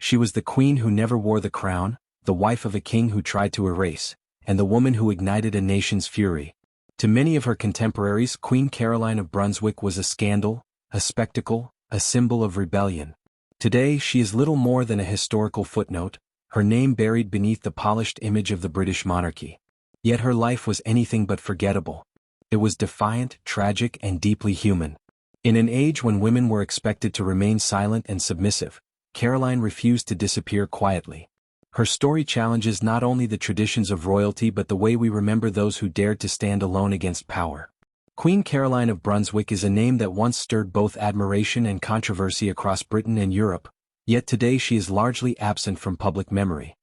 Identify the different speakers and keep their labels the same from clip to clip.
Speaker 1: She was the queen who never wore the crown, the wife of a king who tried to erase, and the woman who ignited a nation's fury. To many of her contemporaries, Queen Caroline of Brunswick was a scandal, a spectacle, a symbol of rebellion. Today she is little more than a historical footnote, her name buried beneath the polished image of the British monarchy. Yet her life was anything but forgettable. It was defiant, tragic, and deeply human. In an age when women were expected to remain silent and submissive, Caroline refused to disappear quietly. Her story challenges not only the traditions of royalty but the way we remember those who dared to stand alone against power. Queen Caroline of Brunswick is a name that once stirred both admiration and controversy across Britain and Europe, yet today she is largely absent from public memory.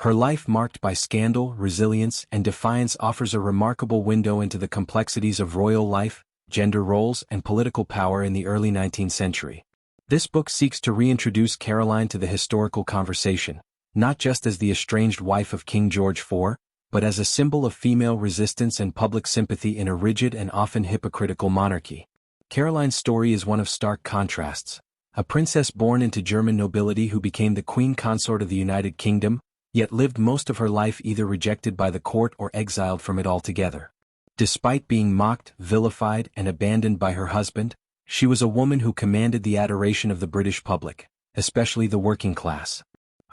Speaker 1: Her life marked by scandal, resilience, and defiance offers a remarkable window into the complexities of royal life, gender roles, and political power in the early 19th century. This book seeks to reintroduce Caroline to the historical conversation, not just as the estranged wife of King George IV, but as a symbol of female resistance and public sympathy in a rigid and often hypocritical monarchy. Caroline's story is one of stark contrasts. A princess born into German nobility who became the queen consort of the United Kingdom, yet lived most of her life either rejected by the court or exiled from it altogether. Despite being mocked, vilified, and abandoned by her husband, she was a woman who commanded the adoration of the British public, especially the working class.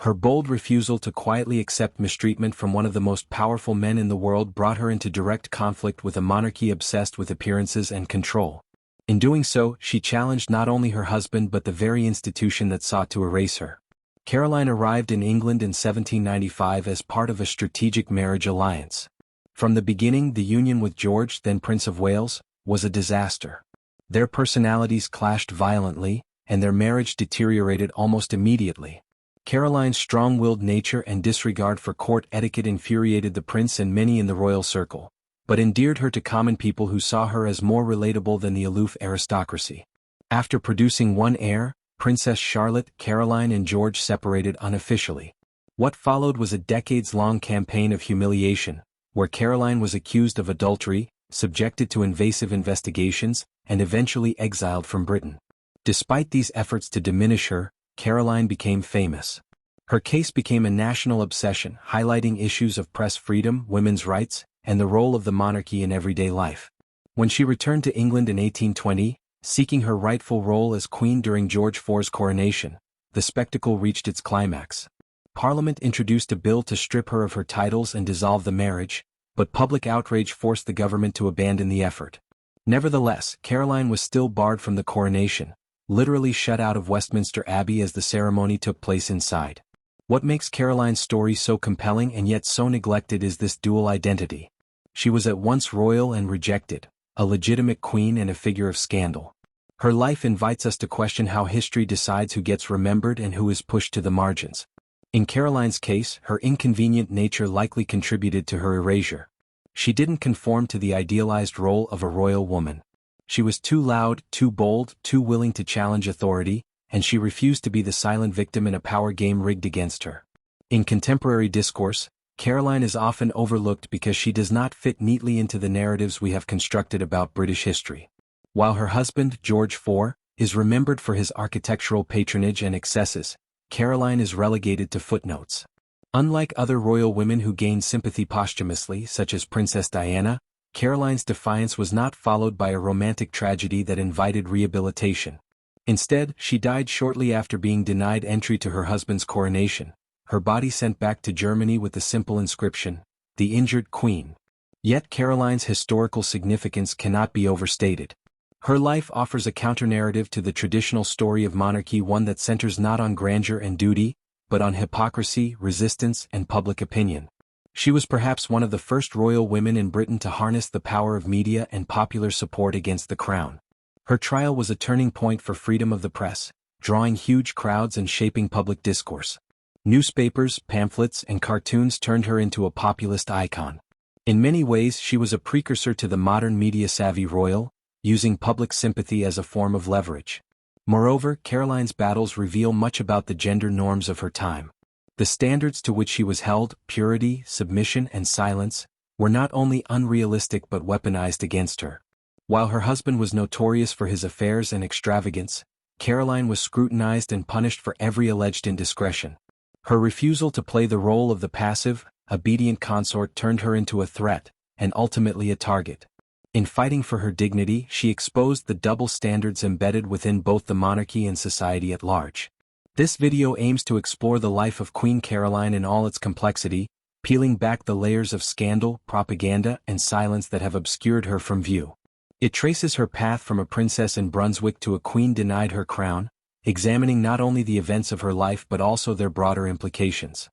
Speaker 1: Her bold refusal to quietly accept mistreatment from one of the most powerful men in the world brought her into direct conflict with a monarchy obsessed with appearances and control. In doing so, she challenged not only her husband but the very institution that sought to erase her. Caroline arrived in England in 1795 as part of a strategic marriage alliance. From the beginning, the union with George, then Prince of Wales, was a disaster. Their personalities clashed violently, and their marriage deteriorated almost immediately. Caroline's strong-willed nature and disregard for court etiquette infuriated the prince and many in the royal circle, but endeared her to common people who saw her as more relatable than the aloof aristocracy. After producing one heir, Princess Charlotte, Caroline and George separated unofficially. What followed was a decades-long campaign of humiliation, where Caroline was accused of adultery, subjected to invasive investigations, and eventually exiled from Britain. Despite these efforts to diminish her, Caroline became famous. Her case became a national obsession, highlighting issues of press freedom, women's rights, and the role of the monarchy in everyday life. When she returned to England in 1820, seeking her rightful role as queen during George IV's coronation, the spectacle reached its climax. Parliament introduced a bill to strip her of her titles and dissolve the marriage, but public outrage forced the government to abandon the effort. Nevertheless, Caroline was still barred from the coronation, literally shut out of Westminster Abbey as the ceremony took place inside. What makes Caroline's story so compelling and yet so neglected is this dual identity. She was at once royal and rejected, a legitimate queen and a figure of scandal. Her life invites us to question how history decides who gets remembered and who is pushed to the margins. In Caroline's case, her inconvenient nature likely contributed to her erasure. She didn't conform to the idealized role of a royal woman. She was too loud, too bold, too willing to challenge authority, and she refused to be the silent victim in a power game rigged against her. In contemporary discourse, Caroline is often overlooked because she does not fit neatly into the narratives we have constructed about British history. While her husband, George IV, is remembered for his architectural patronage and excesses, Caroline is relegated to footnotes. Unlike other royal women who gained sympathy posthumously, such as Princess Diana, Caroline's defiance was not followed by a romantic tragedy that invited rehabilitation. Instead, she died shortly after being denied entry to her husband's coronation, her body sent back to Germany with the simple inscription, "The Injured Queen." Yet Caroline's historical significance cannot be overstated. Her life offers a counter-narrative to the traditional story of monarchy, one that centers not on grandeur and duty, but on hypocrisy, resistance, and public opinion. She was perhaps one of the first royal women in Britain to harness the power of media and popular support against the crown. Her trial was a turning point for freedom of the press, drawing huge crowds and shaping public discourse. Newspapers, pamphlets, and cartoons turned her into a populist icon. In many ways, she was a precursor to the modern media-savvy royal, using public sympathy as a form of leverage. Moreover, Caroline's battles reveal much about the gender norms of her time. The standards to which she was held, purity, submission, and silence, were not only unrealistic but weaponized against her. While her husband was notorious for his affairs and extravagance, Caroline was scrutinized and punished for every alleged indiscretion. Her refusal to play the role of the passive, obedient consort turned her into a threat, and ultimately a target. In fighting for her dignity, she exposed the double standards embedded within both the monarchy and society at large. This video aims to explore the life of Queen Caroline in all its complexity, peeling back the layers of scandal, propaganda, and silence that have obscured her from view. It traces her path from a princess in Brunswick to a queen denied her crown, examining not only the events of her life but also their broader implications.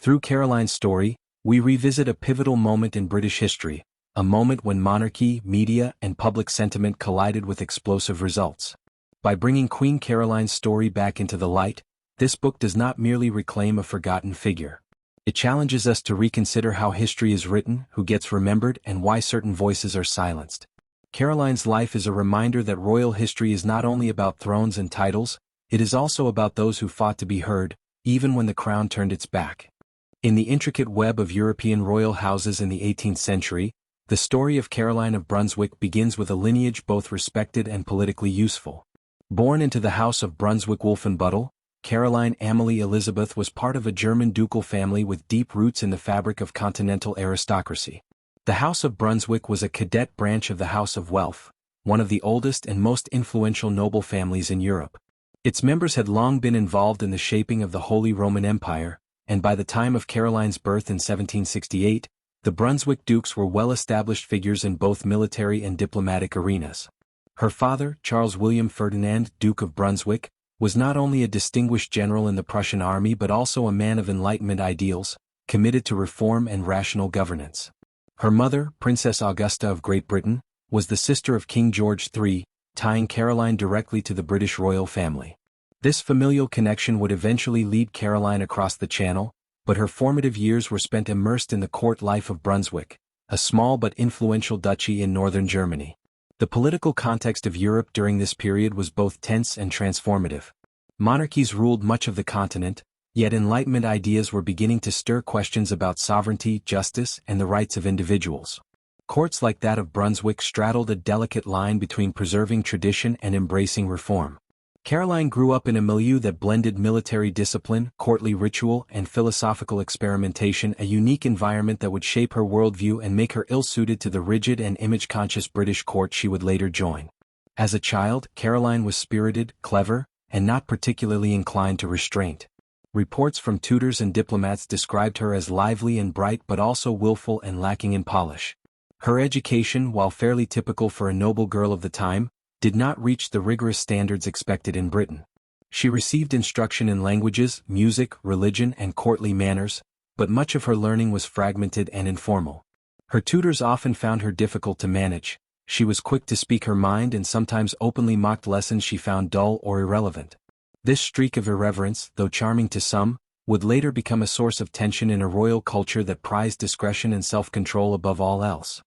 Speaker 1: Through Caroline's story, we revisit a pivotal moment in British history, a moment when monarchy, media, and public sentiment collided with explosive results. By bringing Queen Caroline's story back into the light, this book does not merely reclaim a forgotten figure. It challenges us to reconsider how history is written, who gets remembered, and why certain voices are silenced. Caroline's life is a reminder that royal history is not only about thrones and titles, it is also about those who fought to be heard, even when the crown turned its back. In the intricate web of European royal houses in the 18th century, the story of Caroline of Brunswick begins with a lineage both respected and politically useful. Born into the House of Brunswick-Wolfenbüttel, Caroline Amalie Elizabeth was part of a German ducal family with deep roots in the fabric of continental aristocracy. The House of Brunswick was a cadet branch of the House of Welf, one of the oldest and most influential noble families in Europe. Its members had long been involved in the shaping of the Holy Roman Empire, and by the time of Caroline's birth in 1768, the Brunswick dukes were well-established figures in both military and diplomatic arenas. Her father, Charles William Ferdinand, Duke of Brunswick, was not only a distinguished general in the Prussian army but also a man of Enlightenment ideals, committed to reform and rational governance. Her mother, Princess Augusta of Great Britain, was the sister of King George III, tying Caroline directly to the British royal family. This familial connection would eventually lead Caroline across the Channel, but her formative years were spent immersed in the court life of Brunswick, a small but influential duchy in northern Germany. The political context of Europe during this period was both tense and transformative. Monarchies ruled much of the continent, yet Enlightenment ideas were beginning to stir questions about sovereignty, justice, and the rights of individuals. Courts like that of Brunswick straddled a delicate line between preserving tradition and embracing reform. Caroline grew up in a milieu that blended military discipline, courtly ritual, and philosophical experimentation, a unique environment that would shape her worldview and make her ill-suited to the rigid and image-conscious British court she would later join. As a child, Caroline was spirited, clever, and not particularly inclined to restraint. Reports from tutors and diplomats described her as lively and bright but also willful and lacking in polish. Her education, while fairly typical for a noble girl of the time, did not reach the rigorous standards expected in Britain. She received instruction in languages, music, religion, and courtly manners, but much of her learning was fragmented and informal. Her tutors often found her difficult to manage. She was quick to speak her mind and sometimes openly mocked lessons she found dull or irrelevant. This streak of irreverence, though charming to some, would later become a source of tension in a royal culture that prized discretion and self-control above all else.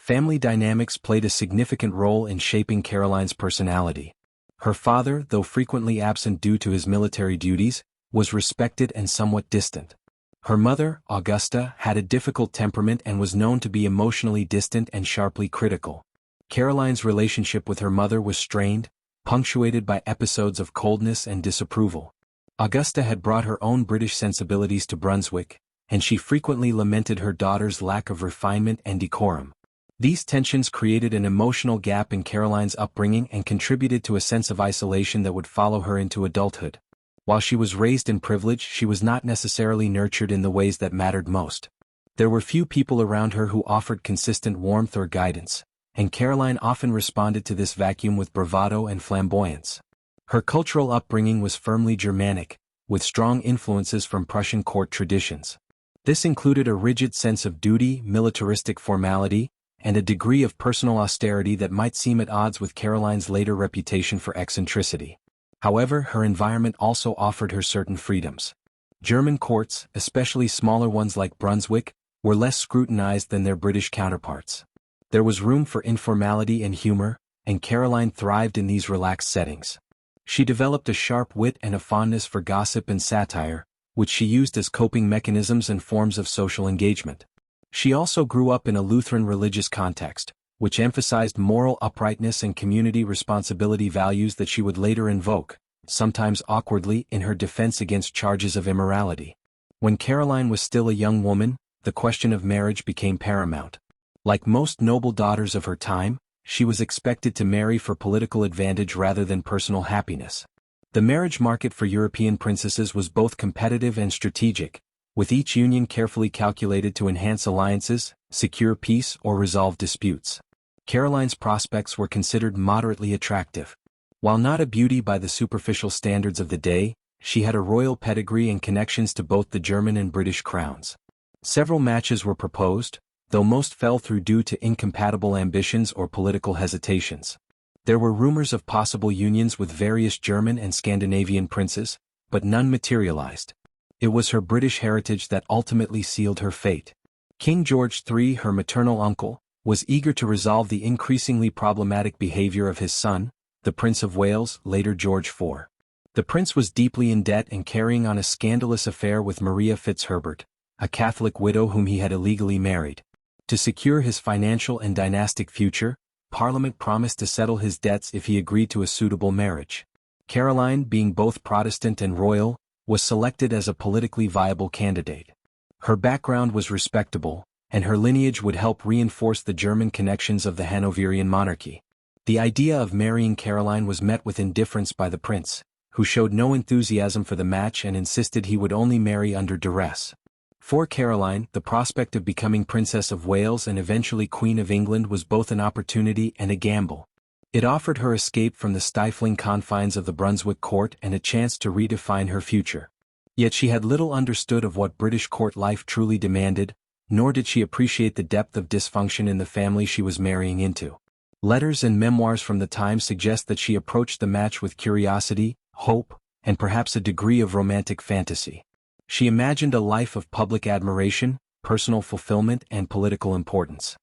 Speaker 1: Family dynamics played a significant role in shaping Caroline's personality. Her father, though frequently absent due to his military duties, was respected and somewhat distant. Her mother, Augusta, had a difficult temperament and was known to be emotionally distant and sharply critical. Caroline's relationship with her mother was strained, punctuated by episodes of coldness and disapproval. Augusta had brought her own British sensibilities to Brunswick, and she frequently lamented her daughter's lack of refinement and decorum. These tensions created an emotional gap in Caroline's upbringing and contributed to a sense of isolation that would follow her into adulthood. While she was raised in privilege, she was not necessarily nurtured in the ways that mattered most. There were few people around her who offered consistent warmth or guidance, and Caroline often responded to this vacuum with bravado and flamboyance. Her cultural upbringing was firmly Germanic, with strong influences from Prussian court traditions. This included a rigid sense of duty, militaristic formality, and a degree of personal austerity that might seem at odds with Caroline's later reputation for eccentricity. However, her environment also offered her certain freedoms. German courts, especially smaller ones like Brunswick, were less scrutinized than their British counterparts. There was room for informality and humor, and Caroline thrived in these relaxed settings. She developed a sharp wit and a fondness for gossip and satire, which she used as coping mechanisms and forms of social engagement. She also grew up in a Lutheran religious context, which emphasized moral uprightness and community responsibility, values that she would later invoke, sometimes awkwardly, in her defense against charges of immorality. When Caroline was still a young woman, the question of marriage became paramount. Like most noble daughters of her time, she was expected to marry for political advantage rather than personal happiness. The marriage market for European princesses was both competitive and strategic, with each union carefully calculated to enhance alliances, secure peace, or resolve disputes. Caroline's prospects were considered moderately attractive. While not a beauty by the superficial standards of the day, she had a royal pedigree and connections to both the German and British crowns. Several matches were proposed, though most fell through due to incompatible ambitions or political hesitations. There were rumors of possible unions with various German and Scandinavian princes, but none materialized. It was her British heritage that ultimately sealed her fate. King George III, her maternal uncle, was eager to resolve the increasingly problematic behavior of his son, the Prince of Wales, later George IV. The prince was deeply in debt and carrying on a scandalous affair with Maria Fitzherbert, a Catholic widow whom he had illegally married. To secure his financial and dynastic future, Parliament promised to settle his debts if he agreed to a suitable marriage. Caroline, being both Protestant and royal, was selected as a politically viable candidate. Her background was respectable, and her lineage would help reinforce the German connections of the Hanoverian monarchy. The idea of marrying Caroline was met with indifference by the prince, who showed no enthusiasm for the match and insisted he would only marry under duress. For Caroline, the prospect of becoming Princess of Wales and eventually Queen of England was both an opportunity and a gamble. It offered her escape from the stifling confines of the Brunswick court and a chance to redefine her future. Yet she had little understood of what British court life truly demanded, nor did she appreciate the depth of dysfunction in the family she was marrying into. Letters and memoirs from the time suggest that she approached the match with curiosity, hope, and perhaps a degree of romantic fantasy. She imagined a life of public admiration, personal fulfillment, and political importance.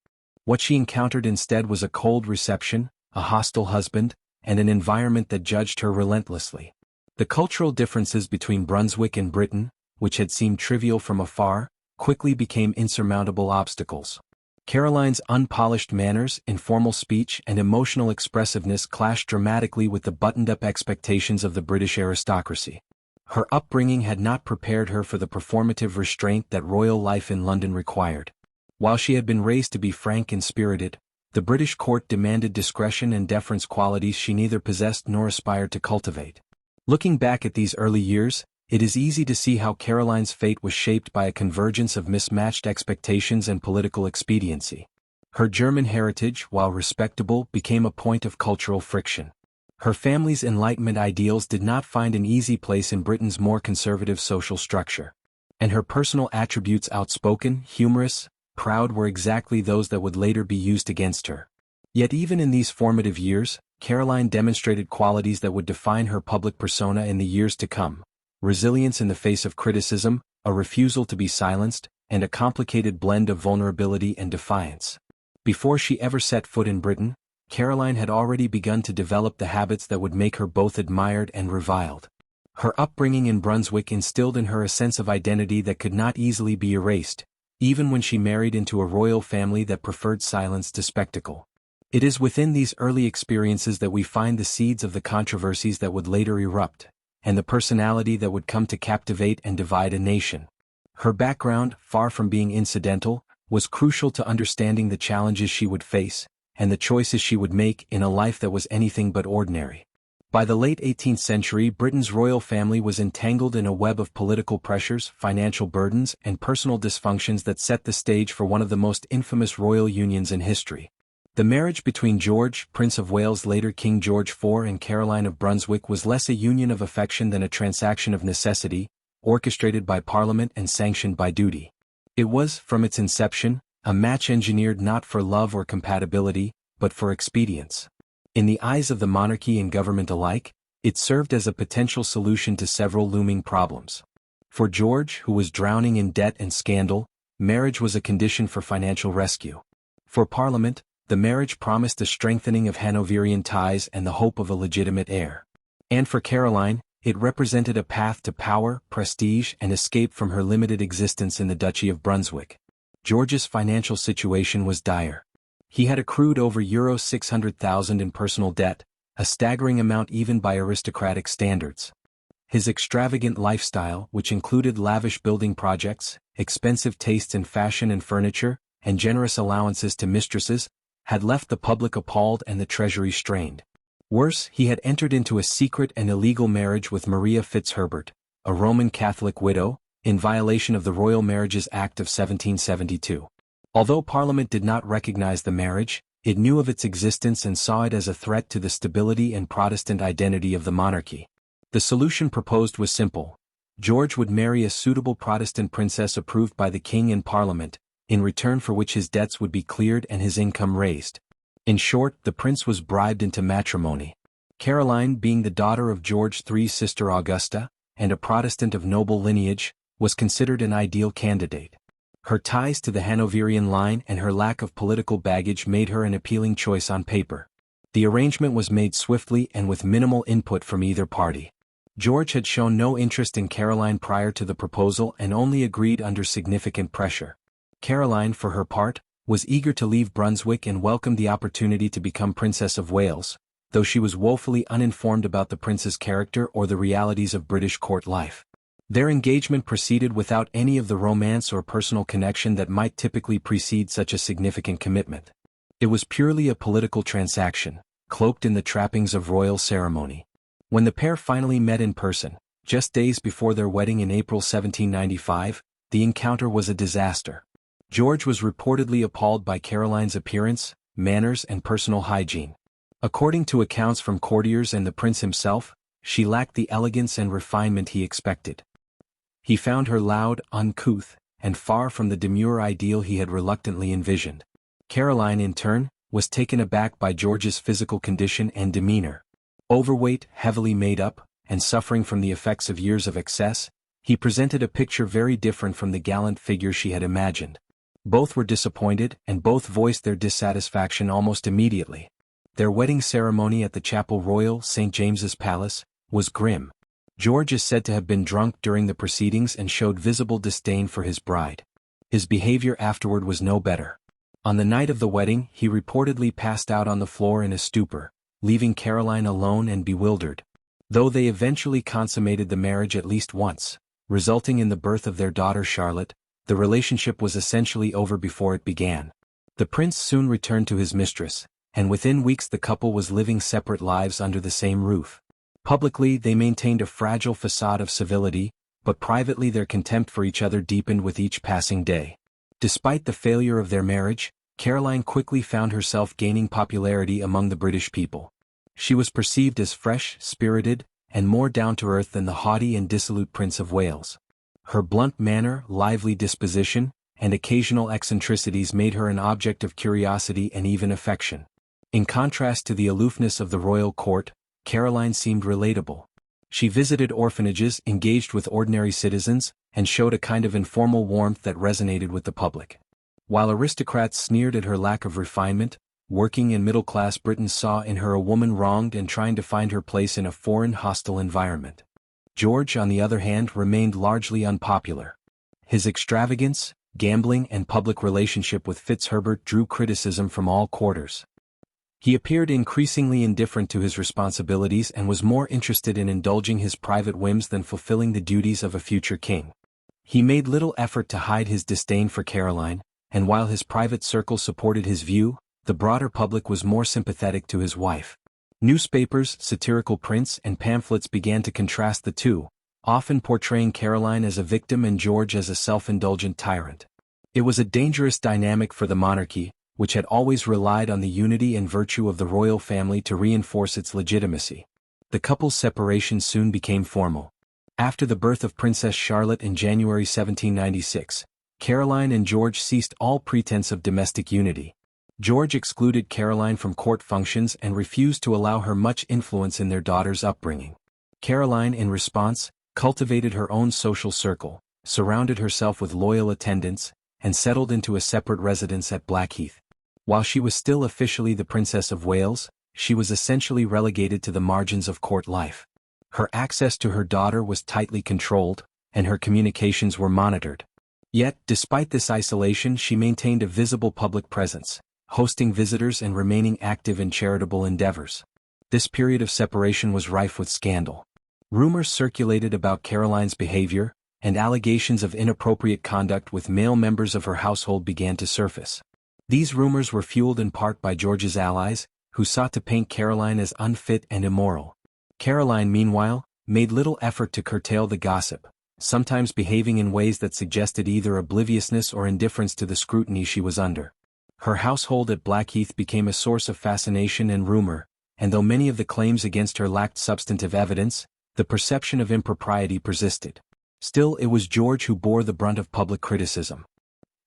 Speaker 1: What she encountered instead was a cold reception, a hostile husband, and an environment that judged her relentlessly. The cultural differences between Brunswick and Britain, which had seemed trivial from afar, quickly became insurmountable obstacles. Caroline's unpolished manners, informal speech, and emotional expressiveness clashed dramatically with the buttoned-up expectations of the British aristocracy. Her upbringing had not prepared her for the performative restraint that royal life in London required. While she had been raised to be frank and spirited, the British court demanded discretion and deference, qualities she neither possessed nor aspired to cultivate. Looking back at these early years, it is easy to see how Caroline's fate was shaped by a convergence of mismatched expectations and political expediency. Her German heritage, while respectable, became a point of cultural friction. Her family's Enlightenment ideals did not find an easy place in Britain's more conservative social structure. And her personal attributes, outspoken, humorous, proud, were exactly those that would later be used against her. Yet even in these formative years, Caroline demonstrated qualities that would define her public persona in the years to come: resilience in the face of criticism, a refusal to be silenced, and a complicated blend of vulnerability and defiance. Before she ever set foot in Britain, Caroline had already begun to develop the habits that would make her both admired and reviled. Her upbringing in Brunswick instilled in her a sense of identity that could not easily be erased, even when she married into a royal family that preferred silence to spectacle. It is within these early experiences that we find the seeds of the controversies that would later erupt, and the personality that would come to captivate and divide a nation. Her background, far from being incidental, was crucial to understanding the challenges she would face, and the choices she would make in a life that was anything but ordinary. By the late 18th century, Britain's royal family was entangled in a web of political pressures, financial burdens, and personal dysfunctions that set the stage for one of the most infamous royal unions in history. The marriage between George, Prince of Wales, later King George IV, and Caroline of Brunswick was less a union of affection than a transaction of necessity, orchestrated by Parliament and sanctioned by duty. It was, from its inception, a match engineered not for love or compatibility, but for expedience. In the eyes of the monarchy and government alike, it served as a potential solution to several looming problems. For George, who was drowning in debt and scandal, marriage was a condition for financial rescue. For Parliament, the marriage promised a strengthening of Hanoverian ties and the hope of a legitimate heir. And for Caroline, it represented a path to power, prestige, and escape from her limited existence in the Duchy of Brunswick. George's financial situation was dire. He had accrued over euro 600,000 in personal debt, a staggering amount even by aristocratic standards. His extravagant lifestyle, which included lavish building projects, expensive tastes in fashion and furniture, and generous allowances to mistresses, had left the public appalled and the treasury strained. Worse, he had entered into a secret and illegal marriage with Maria Fitzherbert, a Roman Catholic widow, in violation of the Royal Marriages Act of 1772. Although Parliament did not recognize the marriage, it knew of its existence and saw it as a threat to the stability and Protestant identity of the monarchy. The solution proposed was simple. George would marry a suitable Protestant princess approved by the king and Parliament, in return for which his debts would be cleared and his income raised. In short, the prince was bribed into matrimony. Caroline, being the daughter of George III's sister Augusta, and a Protestant of noble lineage, was considered an ideal candidate. Her ties to the Hanoverian line and her lack of political baggage made her an appealing choice on paper. The arrangement was made swiftly and with minimal input from either party. George had shown no interest in Caroline prior to the proposal and only agreed under significant pressure. Caroline, for her part, was eager to leave Brunswick and welcomed the opportunity to become Princess of Wales, though she was woefully uninformed about the prince's character or the realities of British court life. Their engagement proceeded without any of the romance or personal connection that might typically precede such a significant commitment. It was purely a political transaction, cloaked in the trappings of royal ceremony. When the pair finally met in person, just days before their wedding in April 1795, the encounter was a disaster. George was reportedly appalled by Caroline's appearance, manners and personal hygiene. According to accounts from courtiers and the prince himself, she lacked the elegance and refinement he expected. He found her loud, uncouth, and far from the demure ideal he had reluctantly envisioned. Caroline, in turn, was taken aback by George's physical condition and demeanor. Overweight, heavily made up, and suffering from the effects of years of excess, he presented a picture very different from the gallant figure she had imagined. Both were disappointed, and both voiced their dissatisfaction almost immediately. Their wedding ceremony at the Chapel Royal, St. James's Palace, was grim. George is said to have been drunk during the proceedings and showed visible disdain for his bride. His behavior afterward was no better. On the night of the wedding, he reportedly passed out on the floor in a stupor, leaving Caroline alone and bewildered. Though they eventually consummated the marriage at least once, resulting in the birth of their daughter Charlotte, the relationship was essentially over before it began. The prince soon returned to his mistress, and within weeks the couple was living separate lives under the same roof. Publicly, they maintained a fragile facade of civility, but privately their contempt for each other deepened with each passing day. Despite the failure of their marriage, Caroline quickly found herself gaining popularity among the British people. She was perceived as fresh, spirited, and more down-to-earth than the haughty and dissolute Prince of Wales. Her blunt manner, lively disposition, and occasional eccentricities made her an object of curiosity and even affection. In contrast to the aloofness of the royal court, Caroline seemed relatable. She visited orphanages, engaged with ordinary citizens, and showed a kind of informal warmth that resonated with the public. While aristocrats sneered at her lack of refinement, working and middle-class Britons saw in her a woman wronged and trying to find her place in a foreign, hostile environment. George, on the other hand, remained largely unpopular. His extravagance, gambling and public relationship with Fitzherbert drew criticism from all quarters. He appeared increasingly indifferent to his responsibilities and was more interested in indulging his private whims than fulfilling the duties of a future king. He made little effort to hide his disdain for Caroline, and while his private circle supported his view, the broader public was more sympathetic to his wife. Newspapers, satirical prints, and pamphlets began to contrast the two, often portraying Caroline as a victim and George as a self-indulgent tyrant. It was a dangerous dynamic for the monarchy, which had always relied on the unity and virtue of the royal family to reinforce its legitimacy. The couple's separation soon became formal. After the birth of Princess Charlotte in January 1796, Caroline and George ceased all pretense of domestic unity. George excluded Caroline from court functions and refused to allow her much influence in their daughter's upbringing. Caroline, in response, cultivated her own social circle, surrounded herself with loyal attendants, and settled into a separate residence at Blackheath. While she was still officially the Princess of Wales, she was essentially relegated to the margins of court life. Her access to her daughter was tightly controlled, and her communications were monitored. Yet, despite this isolation, she maintained a visible public presence, hosting visitors and remaining active in charitable endeavors. This period of separation was rife with scandal. Rumors circulated about Caroline's behavior, and allegations of inappropriate conduct with male members of her household began to surface. These rumors were fueled in part by George's allies, who sought to paint Caroline as unfit and immoral. Caroline, meanwhile, made little effort to curtail the gossip, sometimes behaving in ways that suggested either obliviousness or indifference to the scrutiny she was under. Her household at Blackheath became a source of fascination and rumor, and though many of the claims against her lacked substantive evidence, the perception of impropriety persisted. Still, it was George who bore the brunt of public criticism.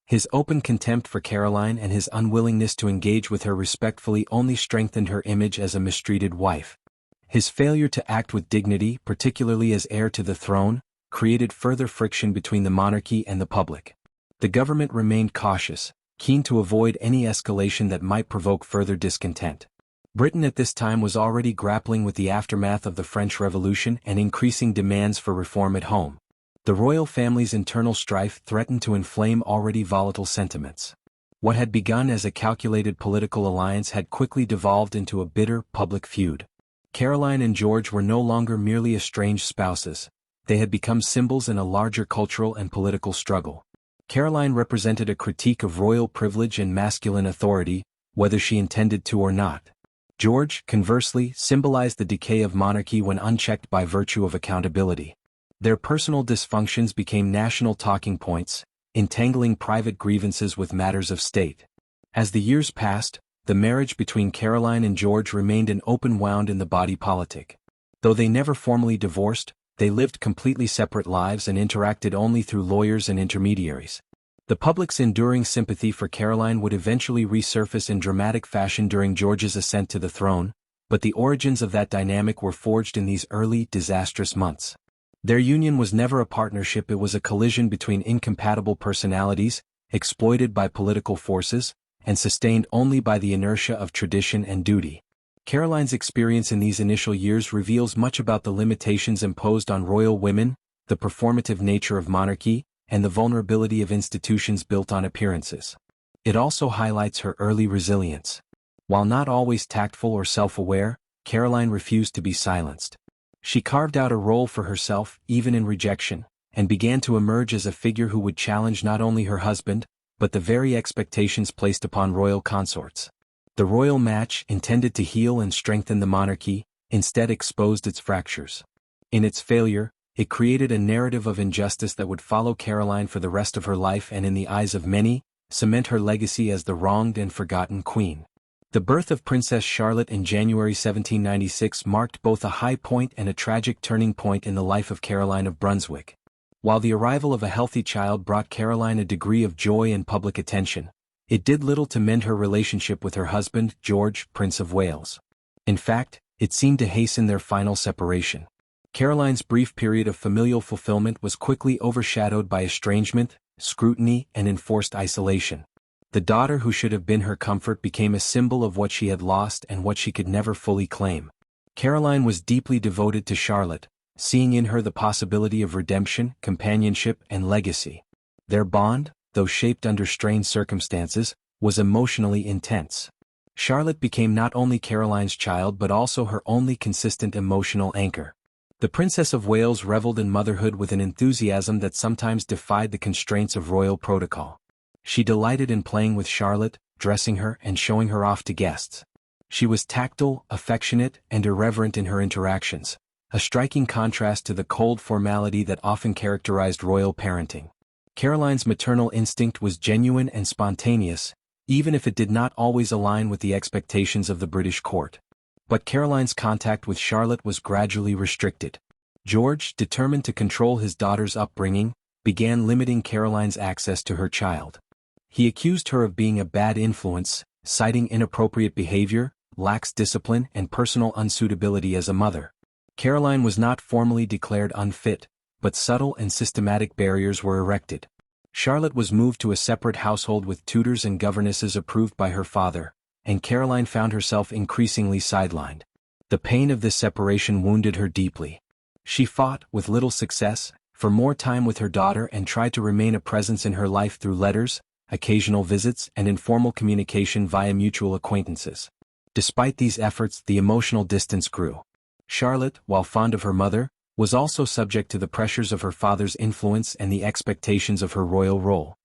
Speaker 1: His open contempt for Caroline and his unwillingness to engage with her respectfully only strengthened her image as a mistreated wife. His failure to act with dignity, particularly as heir to the throne, created further friction between the monarchy and the public. The government remained cautious, keen to avoid any escalation that might provoke further discontent. Britain at this time was already grappling with the aftermath of the French Revolution and increasing demands for reform at home. The royal family's internal strife threatened to inflame already volatile sentiments. What had begun as a calculated political alliance had quickly devolved into a bitter public feud. Caroline and George were no longer merely estranged spouses. They had become symbols in a larger cultural and political struggle. Caroline represented a critique of royal privilege and masculine authority, whether she intended to or not. George, conversely, symbolized the decay of monarchy when unchecked by virtue of accountability. Their personal dysfunctions became national talking points, entangling private grievances with matters of state. As the years passed, the marriage between Caroline and George remained an open wound in the body politic. Though they never formally divorced, they lived completely separate lives and interacted only through lawyers and intermediaries. The public's enduring sympathy for Caroline would eventually resurface in dramatic fashion during George's ascent to the throne, but the origins of that dynamic were forged in these early, disastrous months. Their union was never a partnership, it was a collision between incompatible personalities, exploited by political forces, and sustained only by the inertia of tradition and duty. Caroline's experience in these initial years reveals much about the limitations imposed on royal women, the performative nature of monarchy, and the vulnerability of institutions built on appearances. It also highlights her early resilience. While not always tactful or self-aware, Caroline refused to be silenced. She carved out a role for herself, even in rejection, and began to emerge as a figure who would challenge not only her husband, but the very expectations placed upon royal consorts. The royal match, intended to heal and strengthen the monarchy, instead exposed its fractures. In its failure, it created a narrative of injustice that would follow Caroline for the rest of her life and, in the eyes of many, cement her legacy as the wronged and forgotten queen. The birth of Princess Charlotte in January 1796 marked both a high point and a tragic turning point in the life of Caroline of Brunswick. While the arrival of a healthy child brought Caroline a degree of joy and public attention, it did little to mend her relationship with her husband, George, Prince of Wales. In fact, it seemed to hasten their final separation. Caroline's brief period of familial fulfillment was quickly overshadowed by estrangement, scrutiny, and enforced isolation. The daughter who should have been her comfort became a symbol of what she had lost and what she could never fully claim. Caroline was deeply devoted to Charlotte, seeing in her the possibility of redemption, companionship, and legacy. Their bond, though shaped under strained circumstances, was emotionally intense. Charlotte became not only Caroline's child but also her only consistent emotional anchor. The Princess of Wales reveled in motherhood with an enthusiasm that sometimes defied the constraints of royal protocol. She delighted in playing with Charlotte, dressing her and showing her off to guests. She was tactile, affectionate, and irreverent in her interactions, a striking contrast to the cold formality that often characterized royal parenting. Caroline's maternal instinct was genuine and spontaneous, even if it did not always align with the expectations of the British court. But Caroline's contact with Charlotte was gradually restricted. George, determined to control his daughter's upbringing, began limiting Caroline's access to her child. He accused her of being a bad influence, citing inappropriate behavior, lax discipline, and personal unsuitability as a mother. Caroline was not formally declared unfit, but subtle and systematic barriers were erected. Charlotte was moved to a separate household with tutors and governesses approved by her father, and Caroline found herself increasingly sidelined. The pain of this separation wounded her deeply. She fought, with little success, for more time with her daughter and tried to remain a presence in her life through letters, occasional visits, and informal communication via mutual acquaintances. Despite these efforts, the emotional distance grew. Charlotte, while fond of her mother, was also subject to the pressures of her father's influence and the expectations of her royal role.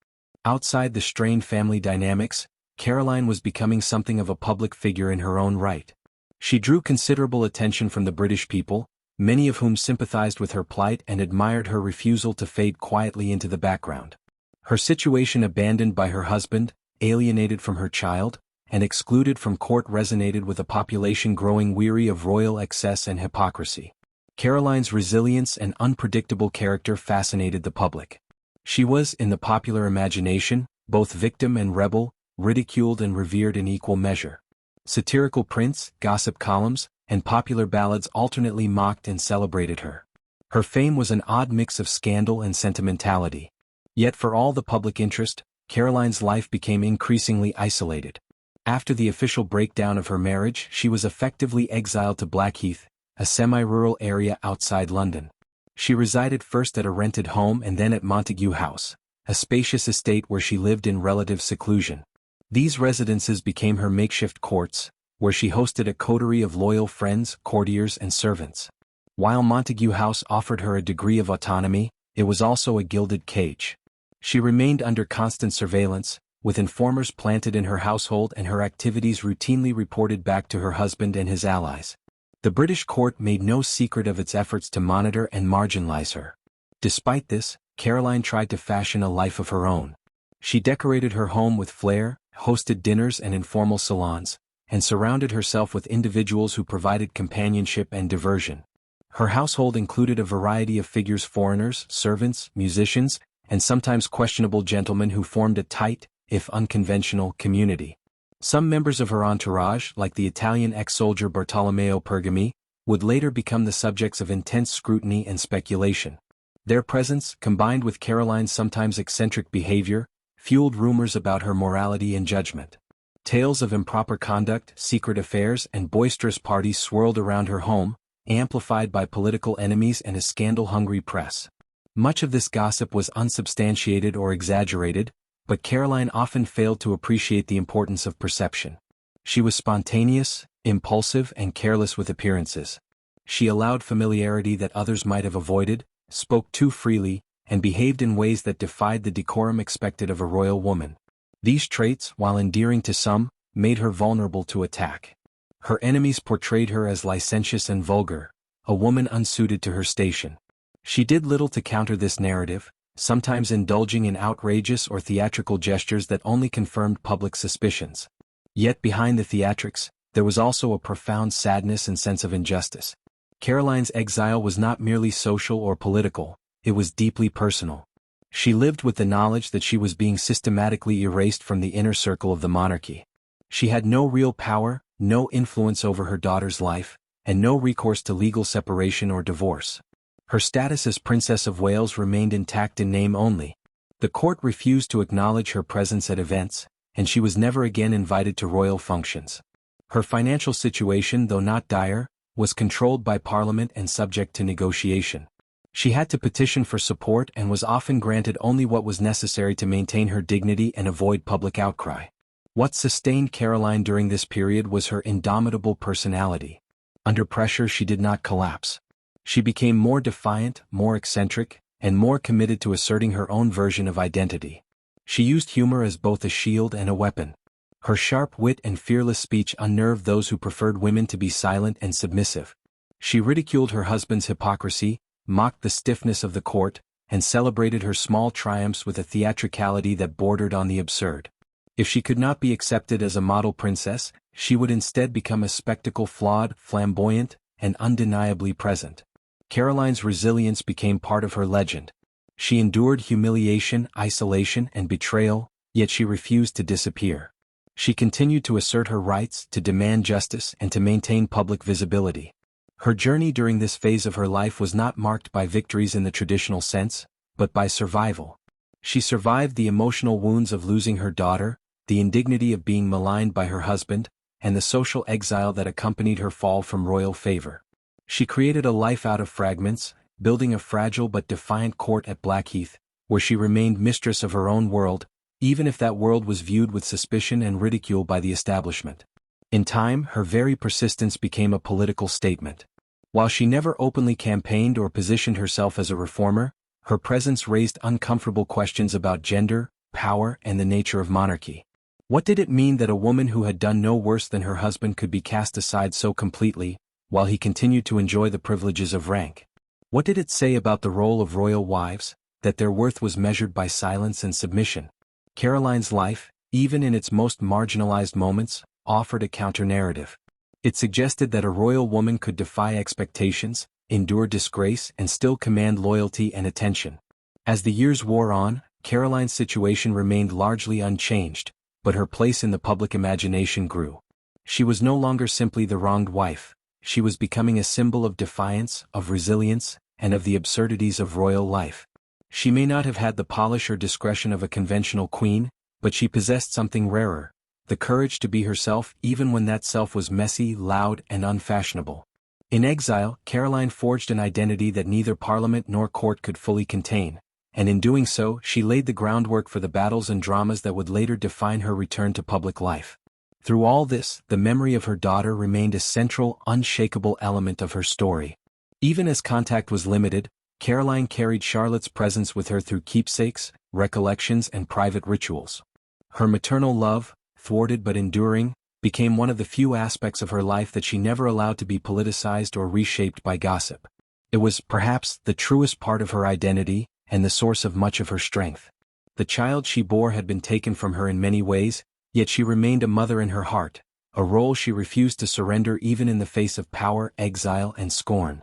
Speaker 1: Outside the strained family dynamics, Caroline was becoming something of a public figure in her own right. She drew considerable attention from the British people, many of whom sympathized with her plight and admired her refusal to fade quietly into the background. Her situation, abandoned by her husband, alienated from her child, and excluded from court, resonated with a population growing weary of royal excess and hypocrisy. Caroline's resilience and unpredictable character fascinated the public. She was, in the popular imagination, both victim and rebel, ridiculed and revered in equal measure. Satirical prints, gossip columns, and popular ballads alternately mocked and celebrated her. Her fame was an odd mix of scandal and sentimentality. Yet for all the public interest, Caroline's life became increasingly isolated. After the official breakdown of her marriage, she was effectively exiled to Blackheath, a semi-rural area outside London. She resided first at a rented home and then at Montague House, a spacious estate where she lived in relative seclusion. These residences became her makeshift courts, where she hosted a coterie of loyal friends, courtiers, and servants. While Montague House offered her a degree of autonomy, it was also a gilded cage. She remained under constant surveillance, with informers planted in her household and her activities routinely reported back to her husband and his allies. The British court made no secret of its efforts to monitor and marginalize her. Despite this, Caroline tried to fashion a life of her own. She decorated her home with flair, hosted dinners and informal salons, and surrounded herself with individuals who provided companionship and diversion. Her household included a variety of figures: foreigners, servants, musicians, and sometimes questionable gentlemen who formed a tight, if unconventional, community. Some members of her entourage, like the Italian ex-soldier Bartolomeo Pergami, would later become the subjects of intense scrutiny and speculation. Their presence, combined with Caroline's sometimes eccentric behavior, fueled rumors about her morality and judgment. Tales of improper conduct, secret affairs, and boisterous parties swirled around her home, amplified by political enemies and a scandal-hungry press. Much of this gossip was unsubstantiated or exaggerated, but Caroline often failed to appreciate the importance of perception. She was spontaneous, impulsive, and careless with appearances. She allowed familiarity that others might have avoided, spoke too freely, and behaved in ways that defied the decorum expected of a royal woman. These traits, while endearing to some, made her vulnerable to attack. Her enemies portrayed her as licentious and vulgar, a woman unsuited to her station. She did little to counter this narrative, sometimes indulging in outrageous or theatrical gestures that only confirmed public suspicions. Yet behind the theatrics, there was also a profound sadness and sense of injustice. Caroline's exile was not merely social or political, it was deeply personal. She lived with the knowledge that she was being systematically erased from the inner circle of the monarchy. She had no real power, no influence over her daughter's life, and no recourse to legal separation or divorce. Her status as Princess of Wales remained intact in name only. The court refused to acknowledge her presence at events, and she was never again invited to royal functions. Her financial situation, though not dire, was controlled by Parliament and subject to negotiation. She had to petition for support and was often granted only what was necessary to maintain her dignity and avoid public outcry. What sustained Caroline during this period was her indomitable personality. Under pressure, she did not collapse. She became more defiant, more eccentric, and more committed to asserting her own version of identity. She used humor as both a shield and a weapon. Her sharp wit and fearless speech unnerved those who preferred women to be silent and submissive. She ridiculed her husband's hypocrisy, mocked the stiffness of the court, and celebrated her small triumphs with a theatricality that bordered on the absurd. If she could not be accepted as a model princess, she would instead become a spectacle, flawed, flamboyant, and undeniably present. Caroline's resilience became part of her legend. She endured humiliation, isolation, and betrayal, yet she refused to disappear. She continued to assert her rights, to demand justice, and to maintain public visibility. Her journey during this phase of her life was not marked by victories in the traditional sense, but by survival. She survived the emotional wounds of losing her daughter, the indignity of being maligned by her husband, and the social exile that accompanied her fall from royal favor. She created a life out of fragments, building a fragile but defiant court at Blackheath, where she remained mistress of her own world, even if that world was viewed with suspicion and ridicule by the establishment. In time, her very persistence became a political statement. While she never openly campaigned or positioned herself as a reformer, her presence raised uncomfortable questions about gender, power, and the nature of monarchy. What did it mean that a woman who had done no worse than her husband could be cast aside so completely, while he continued to enjoy the privileges of rank? What did it say about the role of royal wives, that their worth was measured by silence and submission? Caroline's life, even in its most marginalized moments, offered a counter-narrative. It suggested that a royal woman could defy expectations, endure disgrace, and still command loyalty and attention. As the years wore on, Caroline's situation remained largely unchanged, but her place in the public imagination grew. She was no longer simply the wronged wife, she was becoming a symbol of defiance, of resilience, and of the absurdities of royal life. She may not have had the polish or discretion of a conventional queen, but she possessed something rarer: the courage to be herself even when that self was messy, loud, and unfashionable. In exile, Caroline forged an identity that neither parliament nor court could fully contain, and in doing so, she laid the groundwork for the battles and dramas that would later define her return to public life. Through all this, the memory of her daughter remained a central, unshakable element of her story. Even as contact was limited, Caroline carried Charlotte's presence with her through keepsakes, recollections, and private rituals. Her maternal love, thwarted but enduring, became one of the few aspects of her life that she never allowed to be politicized or reshaped by gossip. It was, perhaps, the truest part of her identity, and the source of much of her strength. The child she bore had been taken from her in many ways, yet she remained a mother in her heart, a role she refused to surrender even in the face of power, exile, and scorn.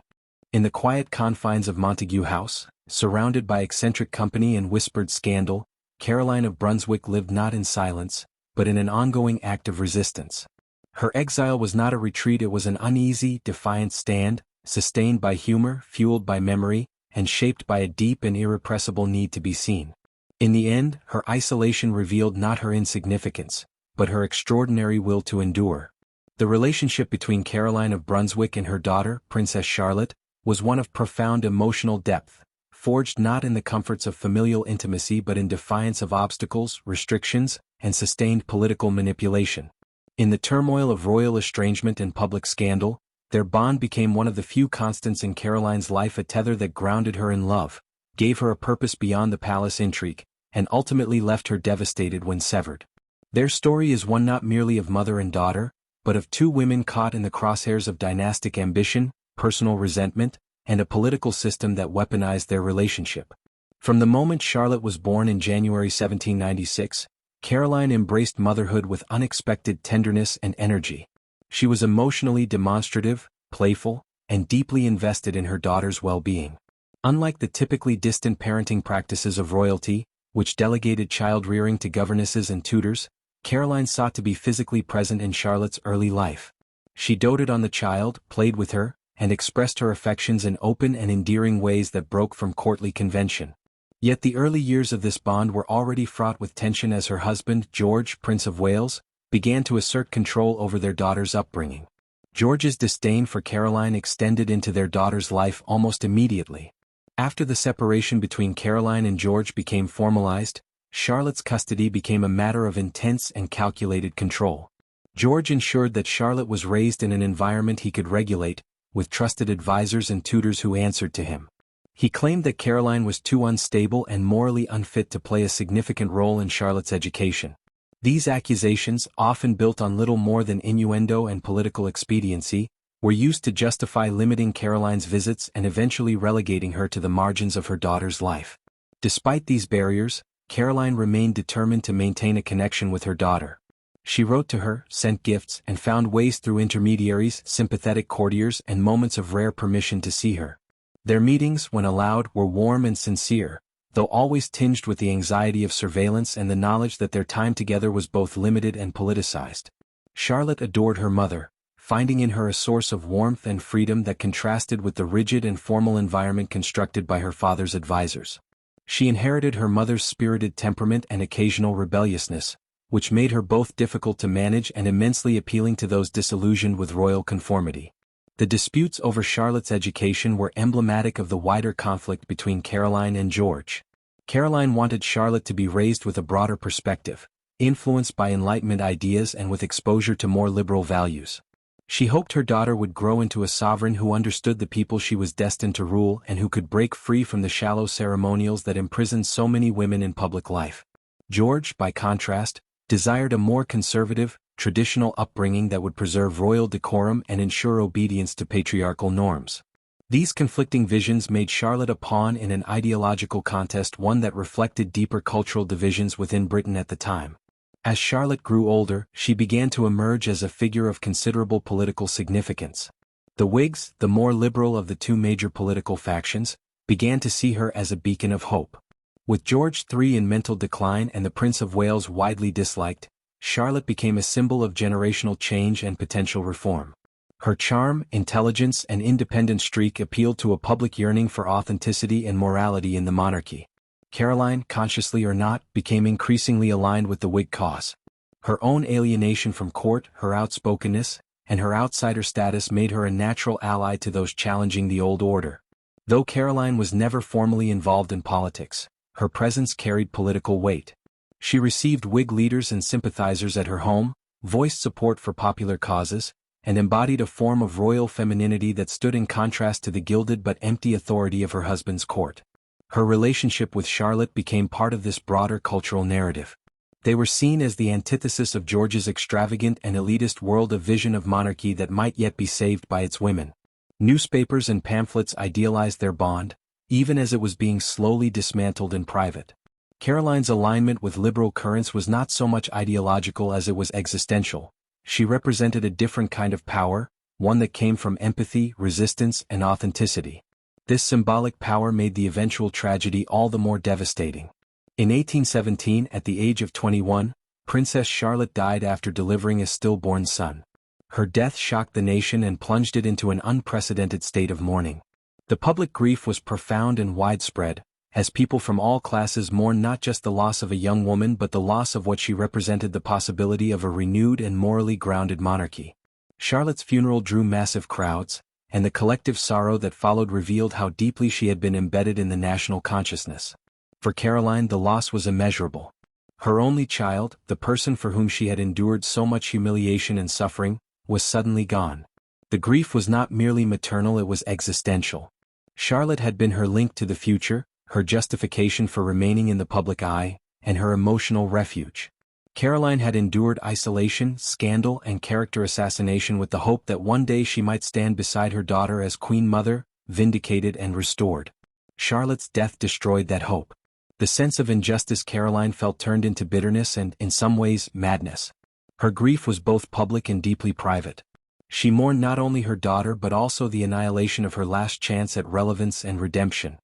Speaker 1: In the quiet confines of Montague House, surrounded by eccentric company and whispered scandal, Caroline of Brunswick lived not in silence, but in an ongoing act of resistance. Her exile was not a retreat, it was an uneasy, defiant stand, sustained by humor, fueled by memory, and shaped by a deep and irrepressible need to be seen. In the end, her isolation revealed not her insignificance, but her extraordinary will to endure. The relationship between Caroline of Brunswick and her daughter, Princess Charlotte, was one of profound emotional depth, forged not in the comforts of familial intimacy but in defiance of obstacles, restrictions, and sustained political manipulation. In the turmoil of royal estrangement and public scandal, their bond became one of the few constants in Caroline's life, a tether that grounded her in love, gave her a purpose beyond the palace intrigue, and ultimately left her devastated when severed. Their story is one not merely of mother and daughter, but of two women caught in the crosshairs of dynastic ambition, personal resentment, and a political system that weaponized their relationship. From the moment Charlotte was born in January 1796, Caroline embraced motherhood with unexpected tenderness and energy. She was emotionally demonstrative, playful, and deeply invested in her daughter's well-being. Unlike the typically distant parenting practices of royalty, which delegated child-rearing to governesses and tutors, Caroline sought to be physically present in Charlotte's early life. She doted on the child, played with her, and expressed her affections in open and endearing ways that broke from courtly convention. Yet the early years of this bond were already fraught with tension as her husband, George, Prince of Wales, began to assert control over their daughter's upbringing. George's disdain for Caroline extended into their daughter's life almost immediately. After the separation between Caroline and George became formalized, Charlotte's custody became a matter of intense and calculated control. George ensured that Charlotte was raised in an environment he could regulate, with trusted advisors and tutors who answered to him. He claimed that Caroline was too unstable and morally unfit to play a significant role in Charlotte's education. These accusations, often built on little more than innuendo and political expediency, were used to justify limiting Caroline's visits and eventually relegating her to the margins of her daughter's life. Despite these barriers, Caroline remained determined to maintain a connection with her daughter. She wrote to her, sent gifts, and found ways through intermediaries, sympathetic courtiers, and moments of rare permission to see her. Their meetings, when allowed, were warm and sincere, though always tinged with the anxiety of surveillance and the knowledge that their time together was both limited and politicized. Charlotte adored her mother, finding in her a source of warmth and freedom that contrasted with the rigid and formal environment constructed by her father's advisors. She inherited her mother's spirited temperament and occasional rebelliousness, which made her both difficult to manage and immensely appealing to those disillusioned with royal conformity. The disputes over Charlotte's education were emblematic of the wider conflict between Caroline and George. Caroline wanted Charlotte to be raised with a broader perspective, influenced by Enlightenment ideas and with exposure to more liberal values. She hoped her daughter would grow into a sovereign who understood the people she was destined to rule and who could break free from the shallow ceremonials that imprisoned so many women in public life. George, by contrast, desired a more conservative, traditional upbringing that would preserve royal decorum and ensure obedience to patriarchal norms. These conflicting visions made Charlotte a pawn in an ideological contest, one that reflected deeper cultural divisions within Britain at the time. As Charlotte grew older, she began to emerge as a figure of considerable political significance. The Whigs, the more liberal of the two major political factions, began to see her as a beacon of hope. With George III in mental decline and the Prince of Wales widely disliked, Charlotte became a symbol of generational change and potential reform. Her charm, intelligence, and independent streak appealed to a public yearning for authenticity and morality in the monarchy. Caroline, consciously or not, became increasingly aligned with the Whig cause. Her own alienation from court, her outspokenness, and her outsider status made her a natural ally to those challenging the old order. Though Caroline was never formally involved in politics, her presence carried political weight. She received Whig leaders and sympathizers at her home, voiced support for popular causes, and embodied a form of royal femininity that stood in contrast to the gilded but empty authority of her husband's court. Her relationship with Charlotte became part of this broader cultural narrative. They were seen as the antithesis of George's extravagant and elitist world, a vision of monarchy that might yet be saved by its women. Newspapers and pamphlets idealized their bond, even as it was being slowly dismantled in private. Caroline's alignment with liberal currents was not so much ideological as it was existential. She represented a different kind of power, one that came from empathy, resistance, and authenticity. This symbolic power made the eventual tragedy all the more devastating. In 1817, at the age of 21, Princess Charlotte died after delivering a stillborn son. Her death shocked the nation and plunged it into an unprecedented state of mourning. The public grief was profound and widespread, as people from all classes mourned not just the loss of a young woman but the loss of what she represented, the possibility of a renewed and morally grounded monarchy. Charlotte's funeral drew massive crowds, and the collective sorrow that followed revealed how deeply she had been embedded in the national consciousness. For Caroline, the loss was immeasurable. Her only child, the person for whom she had endured so much humiliation and suffering, was suddenly gone. The grief was not merely maternal, it was existential. Charlotte had been her link to the future, her justification for remaining in the public eye, and her emotional refuge. Caroline had endured isolation, scandal, and character assassination with the hope that one day she might stand beside her daughter as Queen Mother, vindicated and restored. Charlotte's death destroyed that hope. The sense of injustice Caroline felt turned into bitterness and, in some ways, madness. Her grief was both public and deeply private. She mourned not only her daughter but also the annihilation of her last chance at relevance and redemption.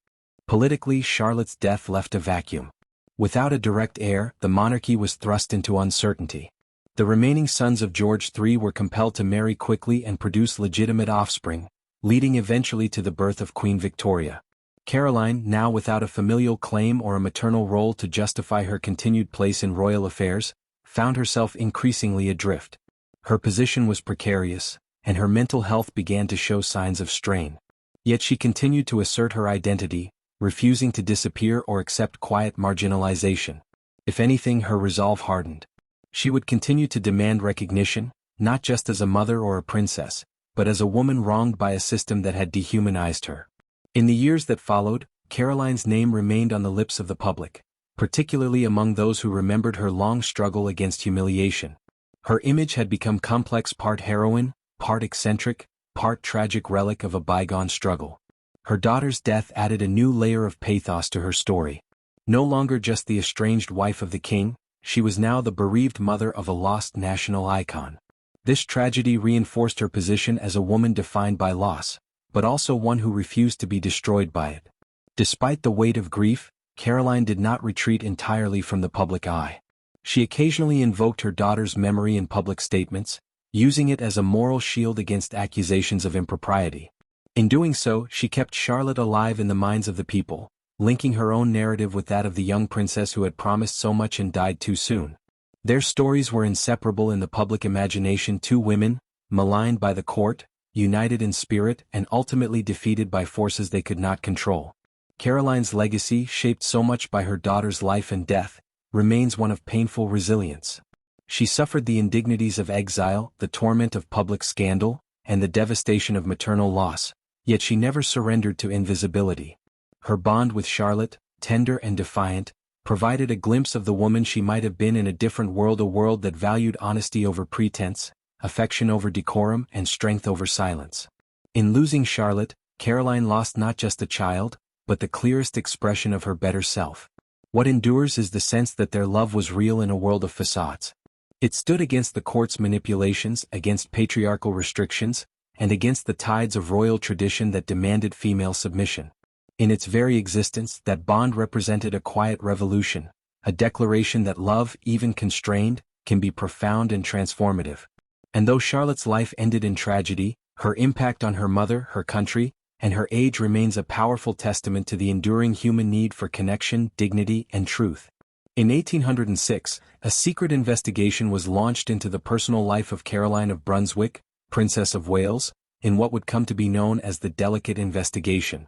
Speaker 1: Politically, Charlotte's death left a vacuum. Without a direct heir, the monarchy was thrust into uncertainty. The remaining sons of George III were compelled to marry quickly and produce legitimate offspring, leading eventually to the birth of Queen Victoria. Caroline, now without a familial claim or a maternal role to justify her continued place in royal affairs, found herself increasingly adrift. Her position was precarious, and her mental health began to show signs of strain. Yet she continued to assert her identity, refusing to disappear or accept quiet marginalization. If anything, her resolve hardened. She would continue to demand recognition, not just as a mother or a princess, but as a woman wronged by a system that had dehumanized her. In the years that followed, Caroline's name remained on the lips of the public, particularly among those who remembered her long struggle against humiliation. Her image had become complex, part heroine, part eccentric, part tragic relic of a bygone struggle. Her daughter's death added a new layer of pathos to her story. No longer just the estranged wife of the king, she was now the bereaved mother of a lost national icon. This tragedy reinforced her position as a woman defined by loss, but also one who refused to be destroyed by it. Despite the weight of grief, Caroline did not retreat entirely from the public eye. She occasionally invoked her daughter's memory in public statements, using it as a moral shield against accusations of impropriety. In doing so, she kept Charlotte alive in the minds of the people, linking her own narrative with that of the young princess who had promised so much and died too soon. Their stories were inseparable in the public imagination: two women, maligned by the court, united in spirit, and ultimately defeated by forces they could not control. Caroline's legacy, shaped so much by her daughter's life and death, remains one of painful resilience. She suffered the indignities of exile, the torment of public scandal, and the devastation of maternal loss, yet she never surrendered to invisibility. Her bond with Charlotte, tender and defiant, provided a glimpse of the woman she might have been in a different world, a world that valued honesty over pretense, affection over decorum, and strength over silence. In losing Charlotte, Caroline lost not just a child, but the clearest expression of her better self. What endures is the sense that their love was real in a world of facades. It stood against the court's manipulations, against patriarchal restrictions, and against the tides of royal tradition that demanded female submission. In its very existence, that bond represented a quiet revolution, a declaration that love, even constrained, can be profound and transformative. And though Charlotte's life ended in tragedy, her impact on her mother, her country, and her age remains a powerful testament to the enduring human need for connection, dignity, and truth. In 1806, a secret investigation was launched into the personal life of Caroline of Brunswick, Princess of Wales, in what would come to be known as the Delicate Investigation.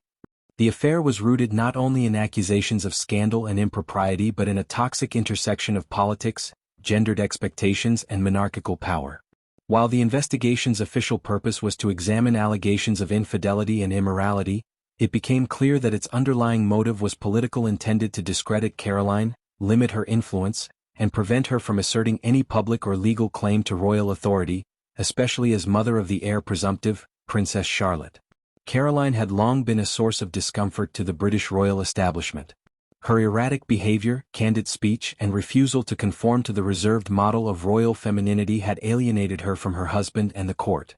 Speaker 1: The affair was rooted not only in accusations of scandal and impropriety but in a toxic intersection of politics, gendered expectations, and monarchical power. While the investigation's official purpose was to examine allegations of infidelity and immorality, it became clear that its underlying motive was political, intended to discredit Caroline, limit her influence, and prevent her from asserting any public or legal claim to royal authority, especially as mother of the heir presumptive, Princess Charlotte. Caroline had long been a source of discomfort to the British royal establishment. Her erratic behavior, candid speech, and refusal to conform to the reserved model of royal femininity had alienated her from her husband and the court.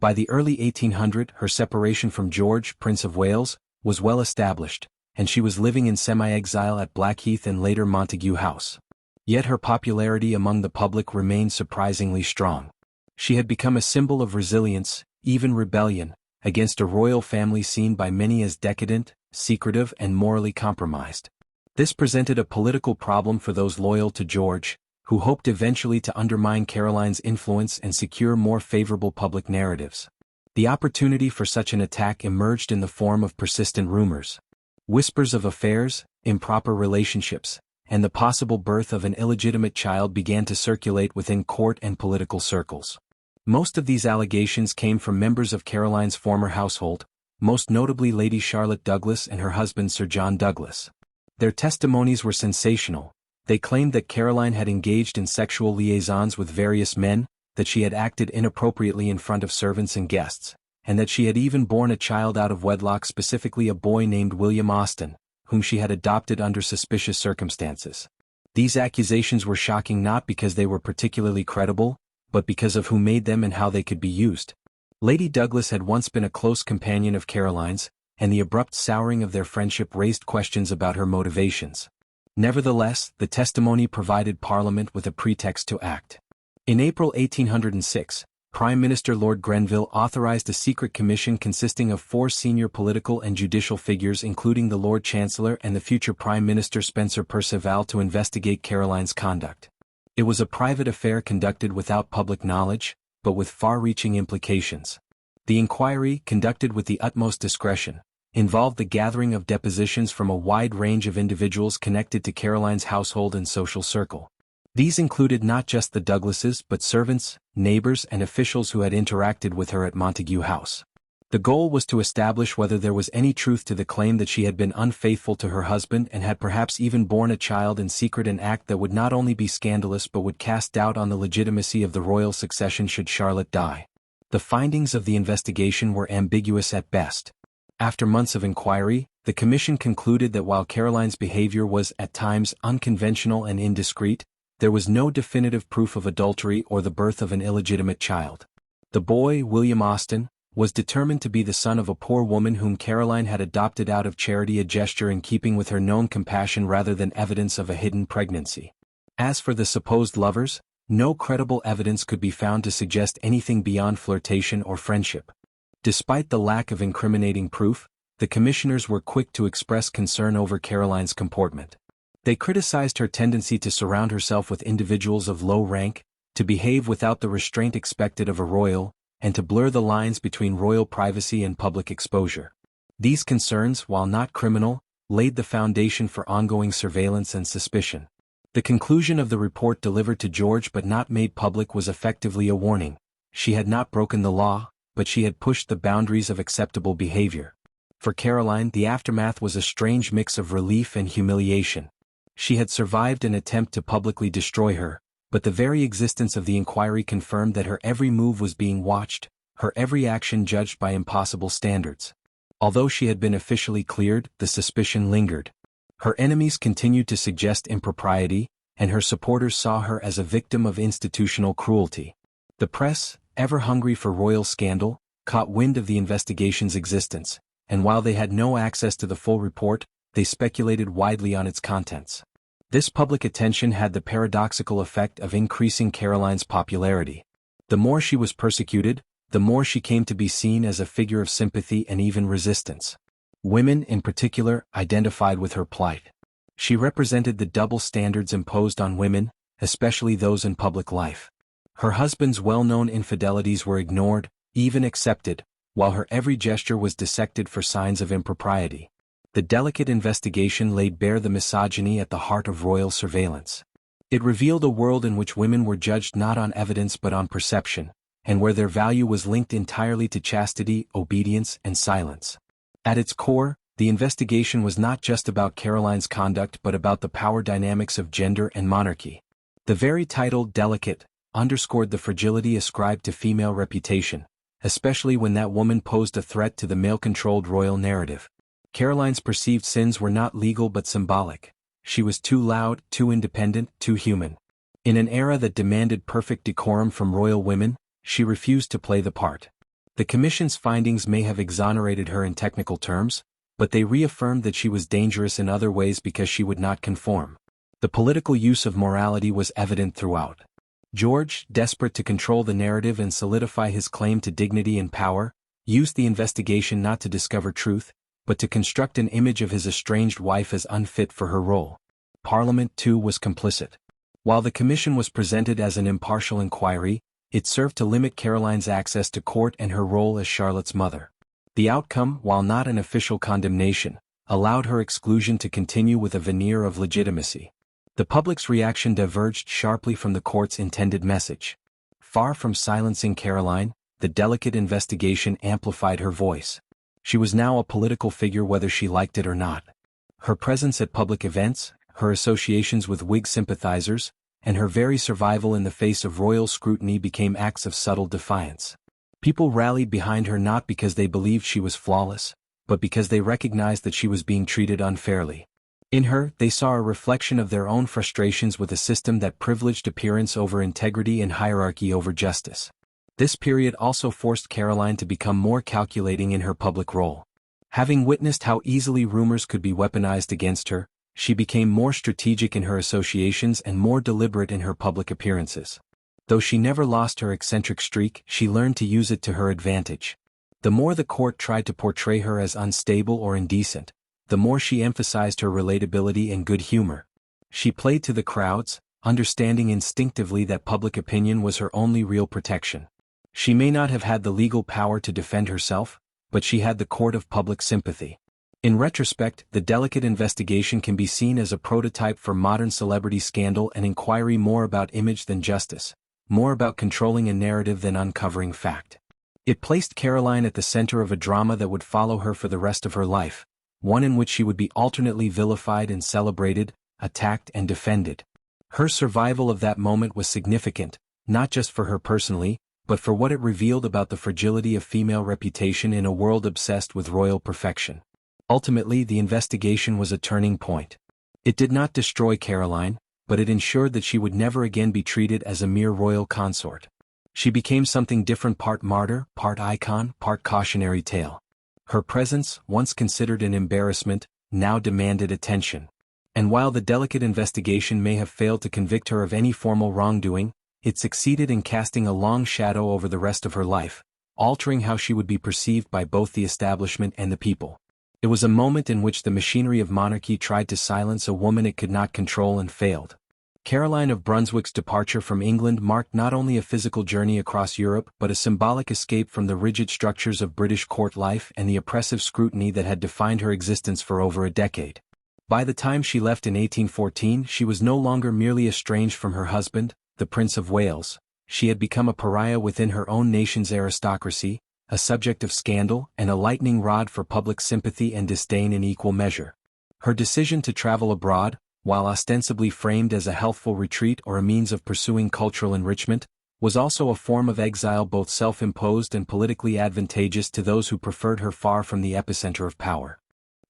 Speaker 1: By the early 1800s, her separation from George, Prince of Wales, was well established, and she was living in semi-exile at Blackheath and later Montague House. Yet her popularity among the public remained surprisingly strong. She had become a symbol of resilience, even rebellion, against a royal family seen by many as decadent, secretive, and morally compromised. This presented a political problem for those loyal to George, who hoped eventually to undermine Caroline's influence and secure more favorable public narratives. The opportunity for such an attack emerged in the form of persistent rumors. Whispers of affairs, improper relationships, and the possible birth of an illegitimate child began to circulate within court and political circles. Most of these allegations came from members of Caroline's former household, most notably Lady Charlotte Douglas and her husband Sir John Douglas. Their testimonies were sensational. They claimed that Caroline had engaged in sexual liaisons with various men, that she had acted inappropriately in front of servants and guests, and that she had even borne a child out of wedlock, specifically a boy named William Austen, whom she had adopted under suspicious circumstances. These accusations were shocking not because they were particularly credible, but because of who made them and how they could be used. Lady Douglas had once been a close companion of Caroline's, and the abrupt souring of their friendship raised questions about her motivations. Nevertheless, the testimony provided Parliament with a pretext to act. In April 1806, Prime Minister Lord Grenville authorized a secret commission consisting of 4 senior political and judicial figures, including the Lord Chancellor and the future Prime Minister Spencer Perceval, to investigate Caroline's conduct. It was a private affair conducted without public knowledge, but with far-reaching implications. The inquiry, conducted with the utmost discretion, involved the gathering of depositions from a wide range of individuals connected to Caroline's household and social circle. These included not just the Douglases but servants, neighbors, and officials who had interacted with her at Montague House. The goal was to establish whether there was any truth to the claim that she had been unfaithful to her husband and had perhaps even borne a child in secret, an act that would not only be scandalous but would cast doubt on the legitimacy of the royal succession should Charlotte die. The findings of the investigation were ambiguous at best. After months of inquiry, the commission concluded that while Caroline's behavior was at times unconventional and indiscreet, there was no definitive proof of adultery or the birth of an illegitimate child. The boy, William Austen, was determined to be the son of a poor woman whom Caroline had adopted out of charity, a gesture in keeping with her known compassion rather than evidence of a hidden pregnancy. As for the supposed lovers, no credible evidence could be found to suggest anything beyond flirtation or friendship. Despite the lack of incriminating proof, the commissioners were quick to express concern over Caroline's comportment. They criticized her tendency to surround herself with individuals of low rank, to behave without the restraint expected of a royal, and to blur the lines between royal privacy and public exposure. These concerns, while not criminal, laid the foundation for ongoing surveillance and suspicion. The conclusion of the report delivered to George but not made public was effectively a warning. She had not broken the law, but she had pushed the boundaries of acceptable behavior. For Caroline, the aftermath was a strange mix of relief and humiliation. She had survived an attempt to publicly destroy her, but the very existence of the inquiry confirmed that her every move was being watched, her every action judged by impossible standards. Although she had been officially cleared, the suspicion lingered. Her enemies continued to suggest impropriety, and her supporters saw her as a victim of institutional cruelty. The press, ever hungry for royal scandal, caught wind of the investigation's existence, and while they had no access to the full report, they speculated widely on its contents. This public attention had the paradoxical effect of increasing Caroline's popularity. The more she was persecuted, the more she came to be seen as a figure of sympathy and even resistance. Women, in particular, identified with her plight. She represented the double standards imposed on women, especially those in public life. Her husband's well-known infidelities were ignored, even accepted, while her every gesture was dissected for signs of impropriety. The delicate investigation laid bare the misogyny at the heart of royal surveillance. It revealed a world in which women were judged not on evidence but on perception, and where their value was linked entirely to chastity, obedience, and silence. At its core, the investigation was not just about Caroline's conduct but about the power dynamics of gender and monarchy. The very title, delicate, underscored the fragility ascribed to female reputation, especially when that woman posed a threat to the male-controlled royal narrative. Caroline's perceived sins were not legal but symbolic. She was too loud, too independent, too human. In an era that demanded perfect decorum from royal women, she refused to play the part. The Commission's findings may have exonerated her in technical terms, but they reaffirmed that she was dangerous in other ways because she would not conform. The political use of morality was evident throughout. George, desperate to control the narrative and solidify his claim to dignity and power, used the investigation not to discover truth, but to construct an image of his estranged wife as unfit for her role. Parliament, too, was complicit. While the Commission was presented as an impartial inquiry, it served to limit Caroline's access to court and her role as Charlotte's mother. The outcome, while not an official condemnation, allowed her exclusion to continue with a veneer of legitimacy. The public's reaction diverged sharply from the court's intended message. Far from silencing Caroline, the delicate investigation amplified her voice. She was now a political figure whether she liked it or not. Her presence at public events, her associations with Whig sympathizers, and her very survival in the face of royal scrutiny became acts of subtle defiance. People rallied behind her not because they believed she was flawless, but because they recognized that she was being treated unfairly. In her, they saw a reflection of their own frustrations with a system that privileged appearance over integrity and hierarchy over justice. This period also forced Caroline to become more calculating in her public role. Having witnessed how easily rumors could be weaponized against her, she became more strategic in her associations and more deliberate in her public appearances. Though she never lost her eccentric streak, she learned to use it to her advantage. The more the court tried to portray her as unstable or indecent, the more she emphasized her relatability and good humor. She played to the crowds, understanding instinctively that public opinion was her only real protection. She may not have had the legal power to defend herself, but she had the court of public sympathy. In retrospect, the delicate investigation can be seen as a prototype for modern celebrity scandal and inquiry more about image than justice, more about controlling a narrative than uncovering fact. It placed Caroline at the center of a drama that would follow her for the rest of her life, one in which she would be alternately vilified and celebrated, attacked and defended. Her survival of that moment was significant, not just for her personally, but for what it revealed about the fragility of female reputation in a world obsessed with royal perfection. Ultimately, the investigation was a turning point. It did not destroy Caroline, but it ensured that she would never again be treated as a mere royal consort. She became something different, part martyr, part icon, part cautionary tale. Her presence, once considered an embarrassment, now demanded attention. And while the delicate investigation may have failed to convict her of any formal wrongdoing, it succeeded in casting a long shadow over the rest of her life, altering how she would be perceived by both the establishment and the people. It was a moment in which the machinery of monarchy tried to silence a woman it could not control and failed. Caroline of Brunswick's departure from England marked not only a physical journey across Europe but a symbolic escape from the rigid structures of British court life and the oppressive scrutiny that had defined her existence for over a decade. By the time she left in 1814, she was no longer merely estranged from her husband, the Prince of Wales. She had become a pariah within her own nation's aristocracy, a subject of scandal and a lightning rod for public sympathy and disdain in equal measure. Her decision to travel abroad, while ostensibly framed as a healthful retreat or a means of pursuing cultural enrichment, was also a form of exile, both self-imposed and politically advantageous to those who preferred her far from the epicenter of power.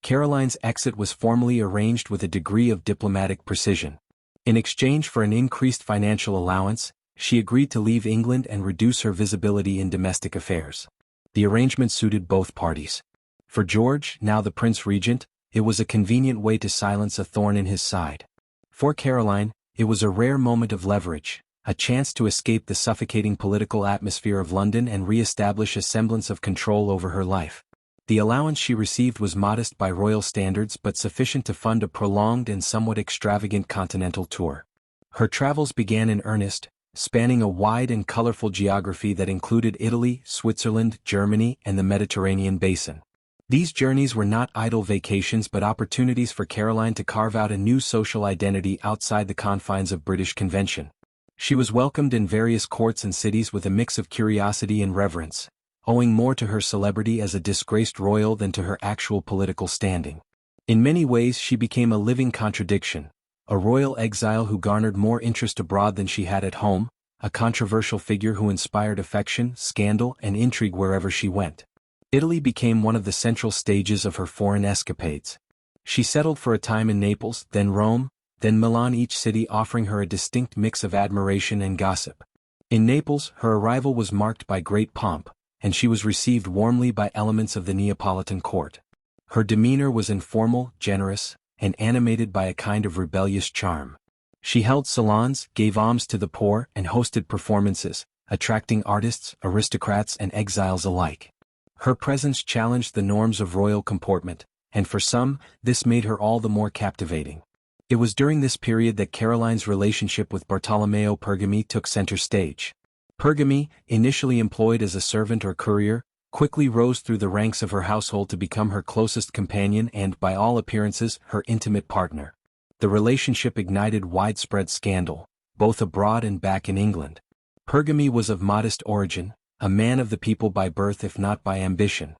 Speaker 1: Caroline's exit was formally arranged with a degree of diplomatic precision. In exchange for an increased financial allowance, she agreed to leave England and reduce her visibility in domestic affairs. The arrangement suited both parties. For George, now the Prince Regent, it was a convenient way to silence a thorn in his side. For Caroline, it was a rare moment of leverage, a chance to escape the suffocating political atmosphere of London and re-establish a semblance of control over her life. The allowance she received was modest by royal standards but sufficient to fund a prolonged and somewhat extravagant continental tour. Her travels began in earnest, spanning a wide and colorful geography that included Italy, Switzerland, Germany, and the Mediterranean basin. These journeys were not idle vacations but opportunities for Caroline to carve out a new social identity outside the confines of British convention. She was welcomed in various courts and cities with a mix of curiosity and reverence, owing more to her celebrity as a disgraced royal than to her actual political standing. In many ways she became a living contradiction, a royal exile who garnered more interest abroad than she had at home, a controversial figure who inspired affection, scandal, and intrigue wherever she went. Italy became one of the central stages of her foreign escapades. She settled for a time in Naples, then Rome, then Milan, each city offering her a distinct mix of admiration and gossip. In Naples, her arrival was marked by great pomp, and she was received warmly by elements of the Neapolitan court. Her demeanor was informal, generous, and animated by a kind of rebellious charm. She held salons, gave alms to the poor, and hosted performances, attracting artists, aristocrats, and exiles alike. Her presence challenged the norms of royal comportment, and for some, this made her all the more captivating. It was during this period that Caroline's relationship with Bartolomeo Pergami took center stage. Pergami, initially employed as a servant or courier, quickly rose through the ranks of her household to become her closest companion and, by all appearances, her intimate partner. The relationship ignited widespread scandal, both abroad and back in England. Pergami was of modest origin, a man of the people by birth if not by ambition.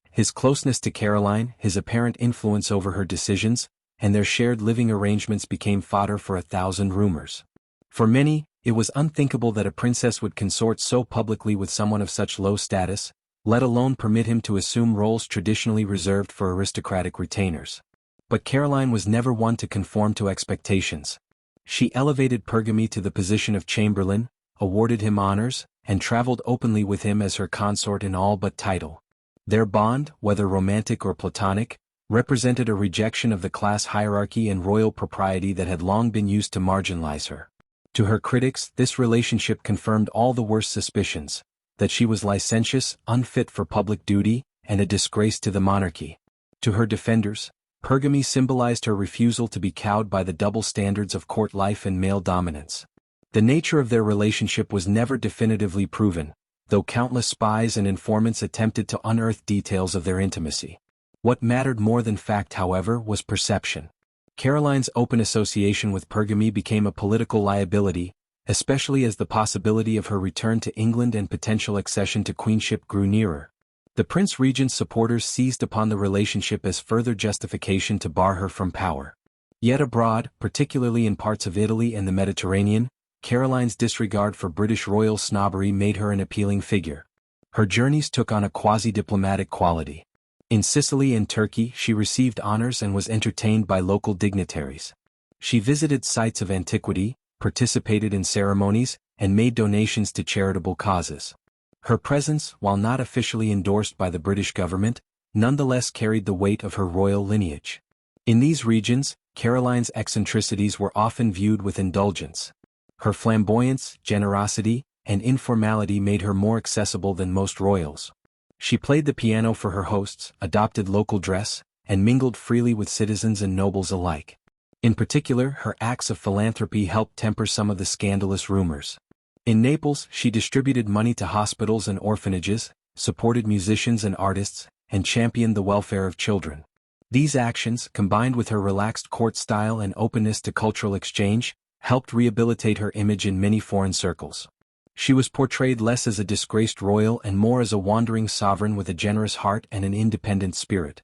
Speaker 1: His closeness to Caroline, his apparent influence over her decisions, and their shared living arrangements became fodder for 1,000 rumors. For many, it was unthinkable that a princess would consort so publicly with someone of such low status, let alone permit him to assume roles traditionally reserved for aristocratic retainers. But Caroline was never one to conform to expectations. She elevated Pergami to the position of chamberlain, awarded him honors, and traveled openly with him as her consort in all but title. Their bond, whether romantic or platonic, represented a rejection of the class hierarchy and royal propriety that had long been used to marginalize her. To her critics, this relationship confirmed all the worst suspicions, that she was licentious, unfit for public duty, and a disgrace to the monarchy. To her defenders, Pergami symbolized her refusal to be cowed by the double standards of court life and male dominance. The nature of their relationship was never definitively proven, though countless spies and informants attempted to unearth details of their intimacy. What mattered more than fact, however, was perception. Caroline's open association with Pergami became a political liability, especially as the possibility of her return to England and potential accession to queenship grew nearer. The Prince Regent's supporters seized upon the relationship as further justification to bar her from power. Yet abroad, particularly in parts of Italy and the Mediterranean, Caroline's disregard for British royal snobbery made her an appealing figure. Her journeys took on a quasi-diplomatic quality. In Sicily and Turkey she received honors and was entertained by local dignitaries. She visited sites of antiquity, participated in ceremonies, and made donations to charitable causes. Her presence, while not officially endorsed by the British government, nonetheless carried the weight of her royal lineage. In these regions, Caroline's eccentricities were often viewed with indulgence. Her flamboyance, generosity, and informality made her more accessible than most royals. She played the piano for her hosts, adopted local dress, and mingled freely with citizens and nobles alike. In particular, her acts of philanthropy helped temper some of the scandalous rumors. In Naples, she distributed money to hospitals and orphanages, supported musicians and artists, and championed the welfare of children. These actions, combined with her relaxed court style and openness to cultural exchange, helped rehabilitate her image in many foreign circles. She was portrayed less as a disgraced royal and more as a wandering sovereign with a generous heart and an independent spirit.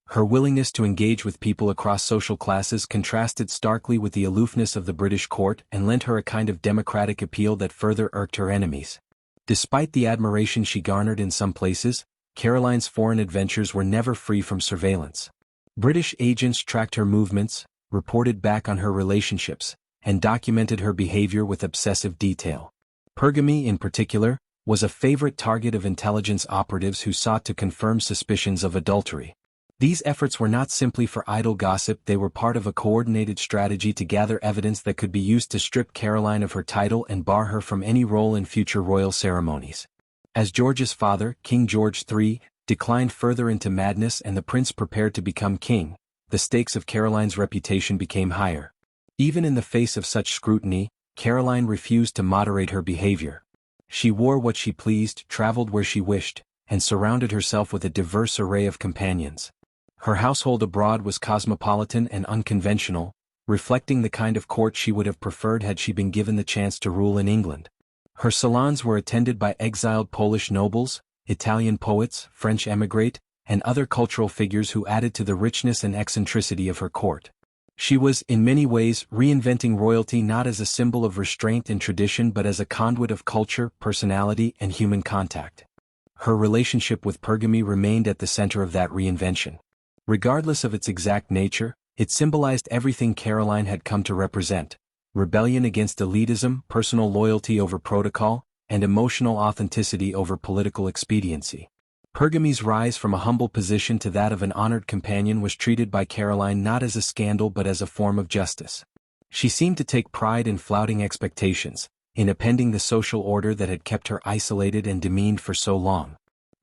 Speaker 1: Her willingness to engage with people across social classes contrasted starkly with the aloofness of the British court and lent her a kind of democratic appeal that further irked her enemies. Despite the admiration she garnered in some places, Caroline's foreign adventures were never free from surveillance. British agents tracked her movements, reported back on her relationships, and documented her behavior with obsessive detail. Pergamy, in particular, was a favorite target of intelligence operatives who sought to confirm suspicions of adultery. These efforts were not simply for idle gossip, they were part of a coordinated strategy to gather evidence that could be used to strip Caroline of her title and bar her from any role in future royal ceremonies. As George's father, King George III, declined further into madness and the prince prepared to become king, the stakes of Caroline's reputation became higher. Even in the face of such scrutiny, Caroline refused to moderate her behavior. She wore what she pleased, traveled where she wished, and surrounded herself with a diverse array of companions. Her household abroad was cosmopolitan and unconventional, reflecting the kind of court she would have preferred had she been given the chance to rule in England. Her salons were attended by exiled Polish nobles, Italian poets, French emigrate, and other cultural figures who added to the richness and eccentricity of her court. She was, in many ways, reinventing royalty not as a symbol of restraint and tradition but as a conduit of culture, personality, and human contact. Her relationship with Pergamy remained at the center of that reinvention. Regardless of its exact nature, it symbolized everything Caroline had come to represent: rebellion against elitism, personal loyalty over protocol, and emotional authenticity over political expediency. Pergamy's rise from a humble position to that of an honored companion was treated by Caroline not as a scandal but as a form of justice. She seemed to take pride in flouting expectations, in upending the social order that had kept her isolated and demeaned for so long.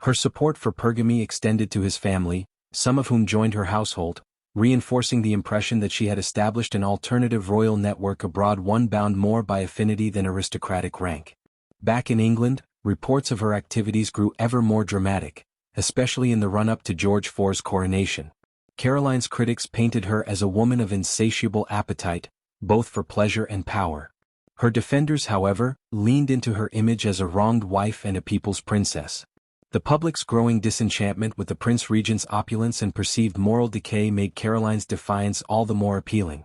Speaker 1: Her support for Pergamy extended to his family, some of whom joined her household, reinforcing the impression that she had established an alternative royal network abroad, one bound more by affinity than aristocratic rank. Back in England, reports of her activities grew ever more dramatic, especially in the run-up to George IV's coronation. Caroline's critics painted her as a woman of insatiable appetite, both for pleasure and power. Her defenders, however, leaned into her image as a wronged wife and a people's princess. The public's growing disenchantment with the Prince Regent's opulence and perceived moral decay made Caroline's defiance all the more appealing.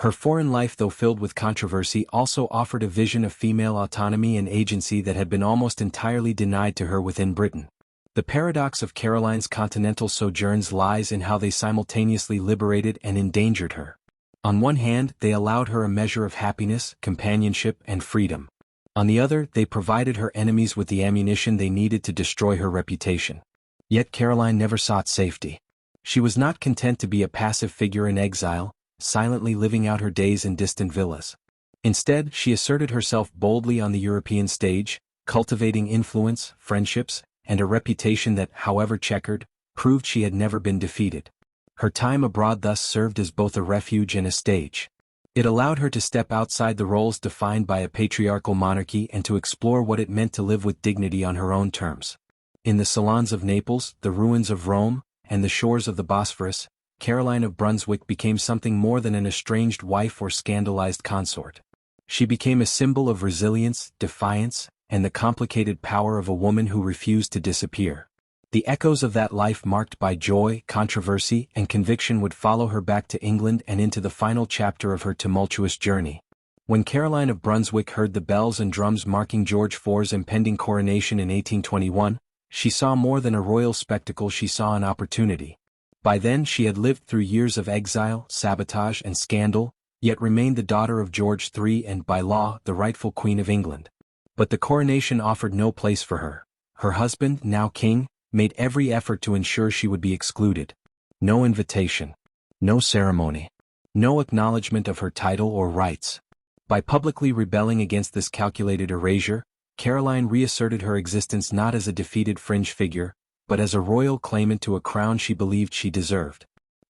Speaker 1: Her foreign life, though filled with controversy, also offered a vision of female autonomy and agency that had been almost entirely denied to her within Britain. The paradox of Caroline's continental sojourns lies in how they simultaneously liberated and endangered her. On one hand, they allowed her a measure of happiness, companionship, and freedom. On the other, they provided her enemies with the ammunition they needed to destroy her reputation. Yet Caroline never sought safety. She was not content to be a passive figure in exile, silently living out her days in distant villas. Instead, she asserted herself boldly on the European stage, cultivating influence, friendships, and a reputation that, however checkered, proved she had never been defeated. Her time abroad thus served as both a refuge and a stage. It allowed her to step outside the roles defined by a patriarchal monarchy and to explore what it meant to live with dignity on her own terms. In the salons of Naples, the ruins of Rome, and the shores of the Bosphorus, Caroline of Brunswick became something more than an estranged wife or scandalized consort. She became a symbol of resilience, defiance, and the complicated power of a woman who refused to disappear. The echoes of that life marked by joy, controversy, and conviction would follow her back to England and into the final chapter of her tumultuous journey. When Caroline of Brunswick heard the bells and drums marking George IV's impending coronation in 1821, she saw more than a royal spectacle, she saw an opportunity. By then she had lived through years of exile, sabotage, and scandal, yet remained the daughter of George III and, by law, the rightful Queen of England. But the coronation offered no place for her. Her husband, now king, made every effort to ensure she would be excluded. No invitation. No ceremony. No acknowledgement of her title or rights. By publicly rebelling against this calculated erasure, Caroline reasserted her existence not as a defeated fringe figure, but as a royal claimant to a crown she believed she deserved.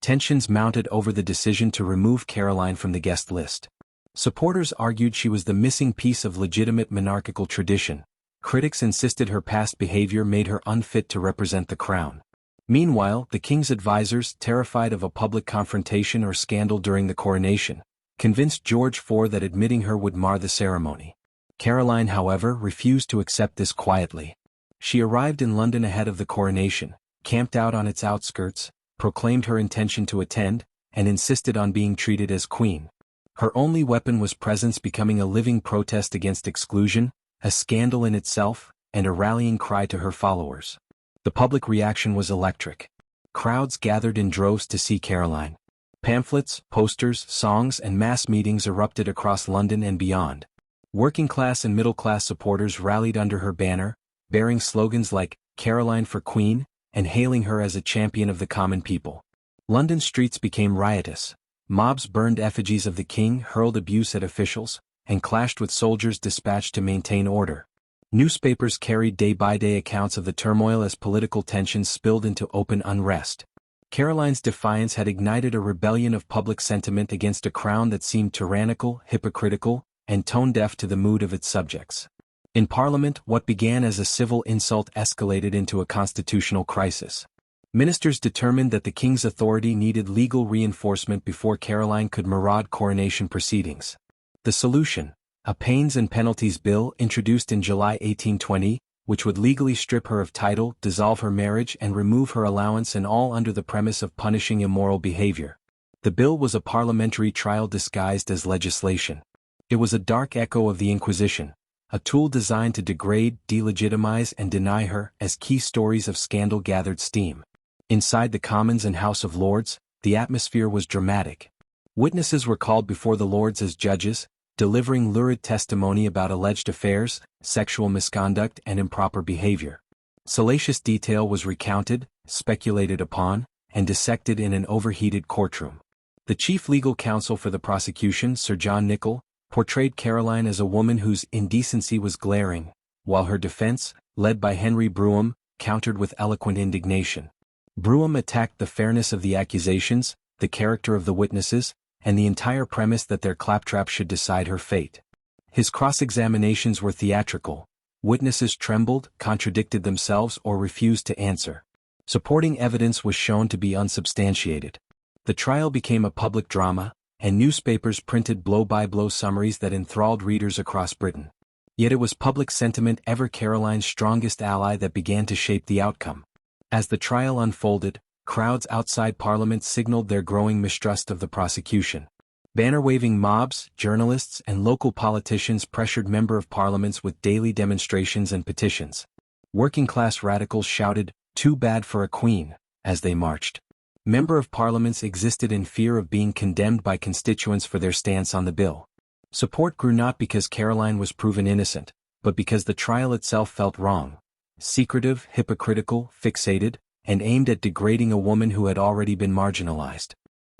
Speaker 1: Tensions mounted over the decision to remove Caroline from the guest list. Supporters argued she was the missing piece of legitimate monarchical tradition. Critics insisted her past behavior made her unfit to represent the crown. Meanwhile, the king's advisors, terrified of a public confrontation or scandal during the coronation, convinced George IV that admitting her would mar the ceremony. Caroline, however, refused to accept this quietly. She arrived in London ahead of the coronation, camped out on its outskirts, proclaimed her intention to attend, and insisted on being treated as queen. Her only weapon was presence, becoming a living protest against exclusion, a scandal in itself, and a rallying cry to her followers. The public reaction was electric. Crowds gathered in droves to see Caroline. Pamphlets, posters, songs, and mass meetings erupted across London and beyond. Working-class and middle-class supporters rallied under her banner, bearing slogans like "Caroline for Queen" and hailing her as a champion of the common people. London streets became riotous. Mobs burned effigies of the king, hurled abuse at officials, and clashed with soldiers dispatched to maintain order. Newspapers carried day-by-day accounts of the turmoil as political tensions spilled into open unrest. Caroline's defiance had ignited a rebellion of public sentiment against a crown that seemed tyrannical, hypocritical, and tone-deaf to the mood of its subjects. In Parliament, what began as a civil insult escalated into a constitutional crisis. Ministers determined that the king's authority needed legal reinforcement before Caroline could maraud coronation proceedings. The solution: a Pains and Penalties Bill introduced in July 1820, which would legally strip her of title, dissolve her marriage, and remove her allowance, and all under the premise of punishing immoral behavior. The bill was a parliamentary trial disguised as legislation. It was a dark echo of the Inquisition, a tool designed to degrade, delegitimize, and deny her as key stories of scandal gathered steam. Inside the Commons and House of Lords, the atmosphere was dramatic. Witnesses were called before the Lords as judges, delivering lurid testimony about alleged affairs, sexual misconduct, and improper behavior. Salacious detail was recounted, speculated upon, and dissected in an overheated courtroom. The chief legal counsel for the prosecution, Sir John Nicol, portrayed Caroline as a woman whose indecency was glaring, while her defense, led by Henry Brougham, countered with eloquent indignation. Brougham attacked the fairness of the accusations, the character of the witnesses, and the entire premise that their claptrap should decide her fate. His cross-examinations were theatrical. Witnesses trembled, contradicted themselves, or refused to answer. Supporting evidence was shown to be unsubstantiated. The trial became a public drama, and newspapers printed blow-by-blow summaries that enthralled readers across Britain. Yet it was public sentiment, ever Caroline's strongest ally, that began to shape the outcome. As the trial unfolded, crowds outside Parliament signaled their growing mistrust of the prosecution. Banner-waving mobs, journalists, and local politicians pressured Member of Parliaments with daily demonstrations and petitions. Working-class radicals shouted, "Too bad for a queen," as they marched. Member of Parliaments existed in fear of being condemned by constituents for their stance on the bill. Support grew not because Caroline was proven innocent, but because the trial itself felt wrong. Secretive, hypocritical, fixated, and aimed at degrading a woman who had already been marginalized.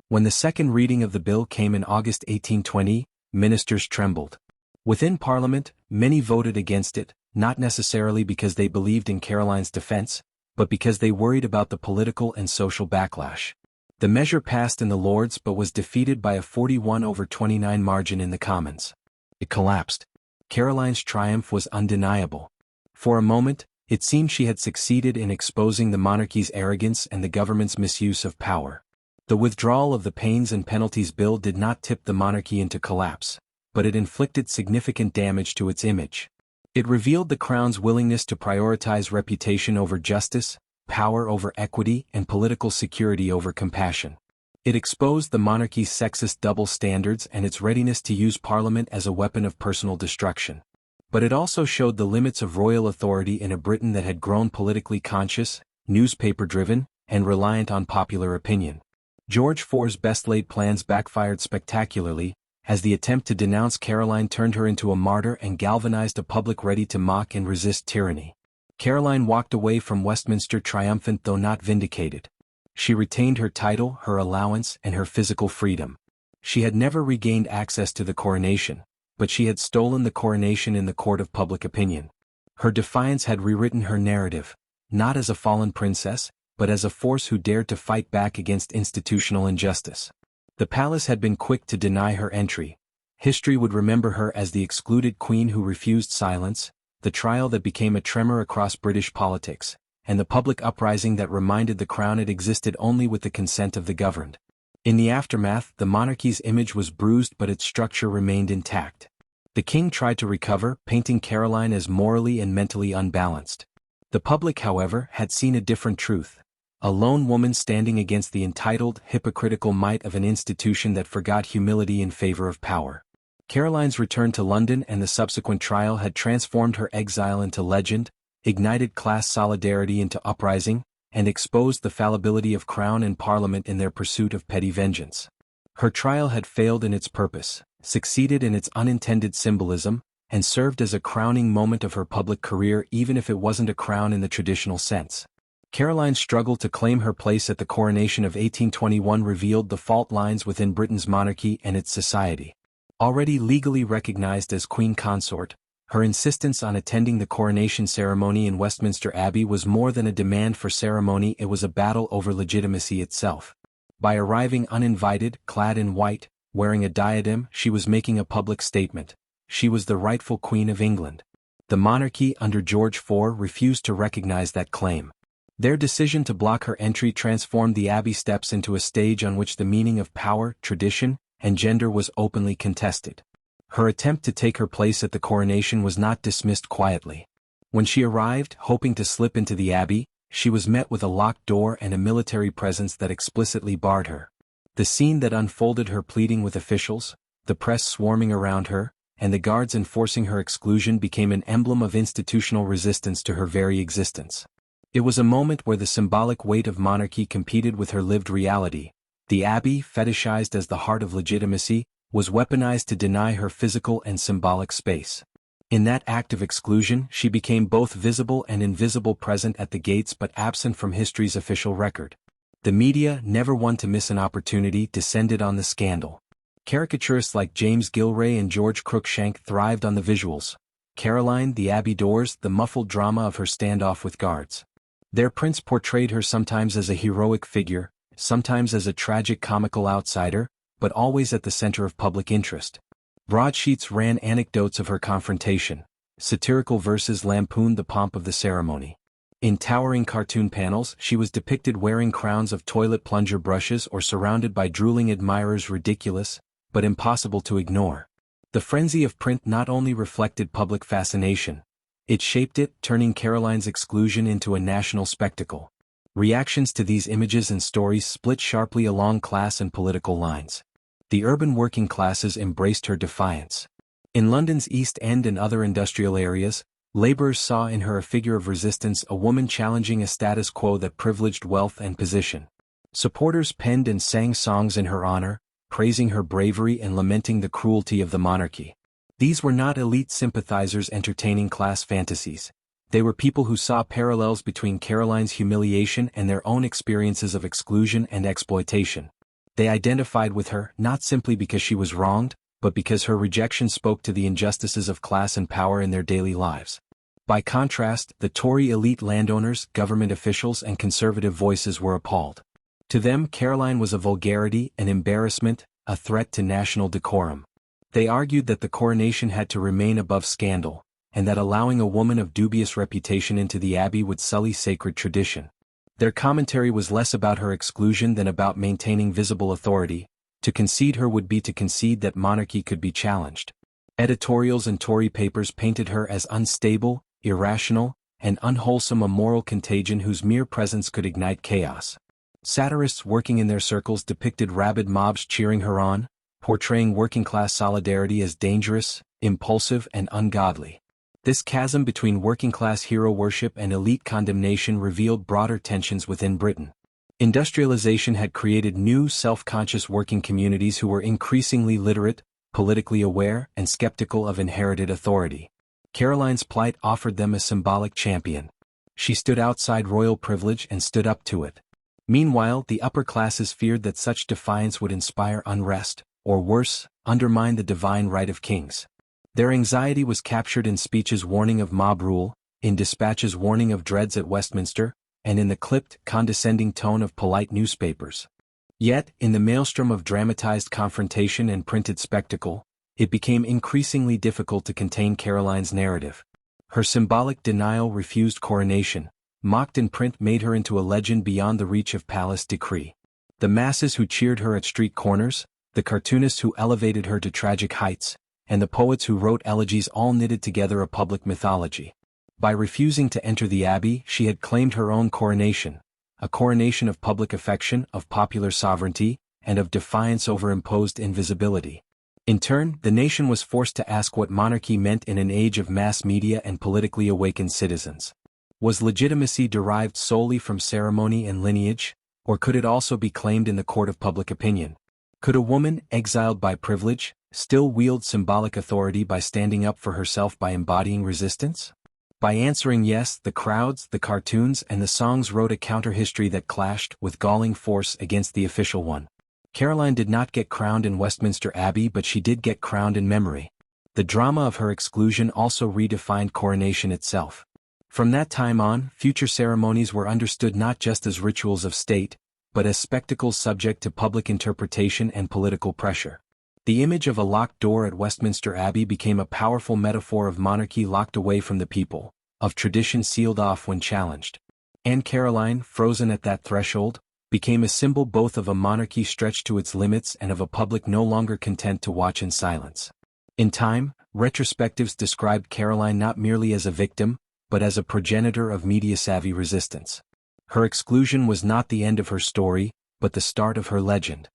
Speaker 1: When the second reading of the bill came in August 1820, ministers trembled. Within Parliament, many voted against it, not necessarily because they believed in Caroline's defense, but because they worried about the political and social backlash. The measure passed in the Lords but was defeated by a 41-29 margin in the Commons. It collapsed. Caroline's triumph was undeniable. For a moment, it seemed she had succeeded in exposing the monarchy's arrogance and the government's misuse of power. The withdrawal of the Pains and Penalties Bill did not tip the monarchy into collapse, but it inflicted significant damage to its image. It revealed the Crown's willingness to prioritize reputation over justice, power over equity, and political security over compassion. It exposed the monarchy's sexist double standards and its readiness to use Parliament as a weapon of personal destruction. But it also showed the limits of royal authority in a Britain that had grown politically conscious, newspaper-driven, and reliant on popular opinion. George IV's best-laid plans backfired spectacularly, as the attempt to denounce Caroline turned her into a martyr and galvanized a public ready to mock and resist tyranny. Caroline walked away from Westminster triumphant though not vindicated. She retained her title, her allowance, and her physical freedom. She had never regained access to the coronation, but she had stolen the coronation in the court of public opinion. Her defiance had rewritten her narrative, not as a fallen princess, but as a force who dared to fight back against institutional injustice. The palace had been quick to deny her entry. History would remember her as the excluded queen who refused silence, the trial that became a tremor across British politics, and the public uprising that reminded the crown it existed only with the consent of the governed. In the aftermath, the monarchy's image was bruised but its structure remained intact. The king tried to recover, painting Caroline as morally and mentally unbalanced. The public, however, had seen a different truth. A lone woman standing against the entitled, hypocritical might of an institution that forgot humility in favor of power. Caroline's return to London and the subsequent trial had transformed her exile into legend, ignited class solidarity into uprising, and exposed the fallibility of crown and parliament in their pursuit of petty vengeance. Her trial had failed in its purpose, succeeded in its unintended symbolism, and served as a crowning moment of her public career even if it wasn't a crown in the traditional sense. Caroline's struggle to claim her place at the coronation of 1821 revealed the fault lines within Britain's monarchy and its society. Already legally recognized as Queen Consort, her insistence on attending the coronation ceremony in Westminster Abbey was more than a demand for ceremony, it was a battle over legitimacy itself. By arriving uninvited, clad in white, wearing a diadem, she was making a public statement. She was the rightful Queen of England. The monarchy under George IV refused to recognize that claim. Their decision to block her entry transformed the Abbey steps into a stage on which the meaning of power, tradition, and gender was openly contested. Her attempt to take her place at the coronation was not dismissed quietly. When she arrived, hoping to slip into the Abbey, she was met with a locked door and a military presence that explicitly barred her. The scene that unfolded, her pleading with officials, the press swarming around her, and the guards enforcing her exclusion, became an emblem of institutional resistance to her very existence. It was a moment where the symbolic weight of monarchy competed with her lived reality. The Abbey, fetishized as the heart of legitimacy, was weaponized to deny her physical and symbolic space. In that act of exclusion, she became both visible and invisible, present at the gates but absent from history's official record. The media, never one to miss an opportunity, descended on the scandal. Caricaturists like James Gilray and George Cruikshank thrived on the visuals. Caroline, the Abbey doors, the muffled drama of her standoff with guards. Their prints portrayed her sometimes as a heroic figure, sometimes as a tragic comical outsider, but always at the center of public interest. Broadsheets ran anecdotes of her confrontation. Satirical verses lampooned the pomp of the ceremony. In towering cartoon panels, she was depicted wearing crowns of toilet plunger brushes or surrounded by drooling admirers, ridiculous, but impossible to ignore. The frenzy of print not only reflected public fascination, it shaped it, turning Caroline's exclusion into a national spectacle. Reactions to these images and stories split sharply along class and political lines. The urban working classes embraced her defiance. In London's East End and other industrial areas, laborers saw in her a figure of resistance, a woman challenging a status quo that privileged wealth and position. Supporters penned and sang songs in her honor, praising her bravery and lamenting the cruelty of the monarchy. These were not elite sympathizers entertaining class fantasies. They were people who saw parallels between Caroline's humiliation and their own experiences of exclusion and exploitation. They identified with her, not simply because she was wronged, but because her rejection spoke to the injustices of class and power in their daily lives. By contrast, the Tory elite landowners, government officials, and conservative voices were appalled. To them, Caroline was a vulgarity, an embarrassment, a threat to national decorum. They argued that the coronation had to remain above scandal, and that allowing a woman of dubious reputation into the Abbey would sully sacred tradition. Their commentary was less about her exclusion than about maintaining visible authority. To concede her would be to concede that monarchy could be challenged. Editorials in Tory papers painted her as unstable, irrational, and unwholesome, a moral contagion whose mere presence could ignite chaos. Satirists working in their circles depicted rabid mobs cheering her on, portraying working-class solidarity as dangerous, impulsive, and ungodly. This chasm between working-class hero worship and elite condemnation revealed broader tensions within Britain. Industrialization had created new, self-conscious working communities who were increasingly literate, politically aware, and skeptical of inherited authority. Caroline's plight offered them a symbolic champion. She stood outside royal privilege and stood up to it. Meanwhile, the upper classes feared that such defiance would inspire unrest, or worse, undermine the divine right of kings. Their anxiety was captured in speeches warning of mob rule, in dispatches warning of dreads at Westminster, and in the clipped, condescending tone of polite newspapers. Yet, in the maelstrom of dramatized confrontation and printed spectacle, it became increasingly difficult to contain Caroline's narrative. Her symbolic denial refused coronation, mocked in print made her into a legend beyond the reach of palace decree. The masses who cheered her at street corners, the cartoonists who elevated her to tragic heights, and the poets who wrote elegies all knitted together a public mythology. By refusing to enter the abbey, she had claimed her own coronation, a coronation of public affection, of popular sovereignty, and of defiance over imposed invisibility. In turn, the nation was forced to ask what monarchy meant in an age of mass media and politically awakened citizens. Was legitimacy derived solely from ceremony and lineage, or could it also be claimed in the court of public opinion? Could a woman, exiled by privilege, still wield symbolic authority by standing up for herself by embodying resistance? By answering yes, the crowds, the cartoons, and the songs wrote a counter-history that clashed with galling force against the official one. Caroline did not get crowned in Westminster Abbey, but she did get crowned in memory. The drama of her exclusion also redefined coronation itself. From that time on, future ceremonies were understood not just as rituals of state, but as spectacles subject to public interpretation and political pressure. The image of a locked door at Westminster Abbey became a powerful metaphor of monarchy locked away from the people, of tradition sealed off when challenged. And Caroline, frozen at that threshold, became a symbol both of a monarchy stretched to its limits and of a public no longer content to watch in silence. In time, retrospectives described Caroline not merely as a victim, but as a progenitor of media-savvy resistance. Her exclusion was not the end of her story, but the start of her legend.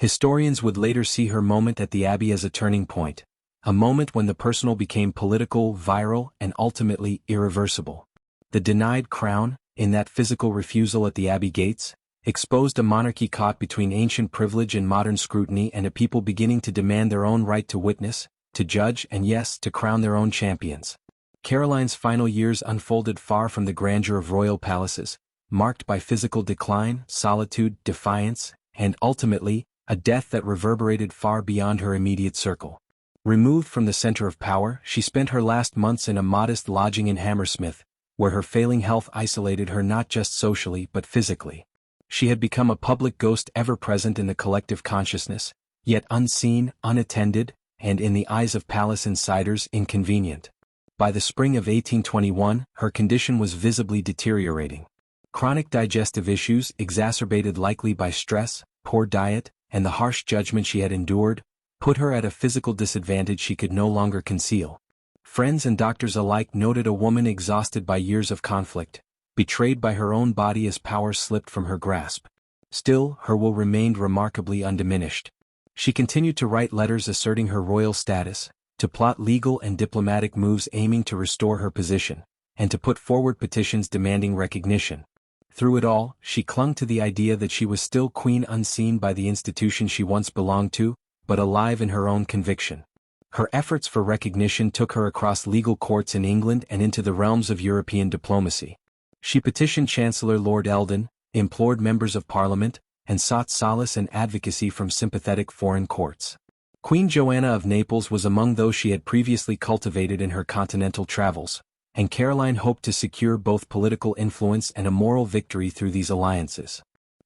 Speaker 1: Historians would later see her moment at the Abbey as a turning point, a moment when the personal became political, viral, and ultimately irreversible. The denied crown, in that physical refusal at the Abbey gates, exposed a monarchy caught between ancient privilege and modern scrutiny, and a people beginning to demand their own right to witness, to judge, and yes, to crown their own champions. Caroline's final years unfolded far from the grandeur of royal palaces, marked by physical decline, solitude, defiance, and ultimately, a death that reverberated far beyond her immediate circle. Removed from the center of power, she spent her last months in a modest lodging in Hammersmith, where her failing health isolated her not just socially but physically. She had become a public ghost ever present in the collective consciousness, yet unseen, unattended, and in the eyes of palace insiders inconvenient. By the spring of 1821, her condition was visibly deteriorating. Chronic digestive issues, exacerbated likely by stress, poor diet, and the harsh judgment she had endured, put her at a physical disadvantage she could no longer conceal. Friends and doctors alike noted a woman exhausted by years of conflict, betrayed by her own body as power slipped from her grasp. Still, her will remained remarkably undiminished. She continued to write letters asserting her royal status, to plot legal and diplomatic moves aiming to restore her position, and to put forward petitions demanding recognition. Through it all, she clung to the idea that she was still queen, unseen by the institution she once belonged to, but alive in her own conviction. Her efforts for recognition took her across legal courts in England and into the realms of European diplomacy. She petitioned Chancellor Lord Eldon, implored members of Parliament, and sought solace and advocacy from sympathetic foreign courts. Queen Joanna of Naples was among those she had previously cultivated in her continental travels, and Caroline hoped to secure both political influence and a moral victory through these alliances.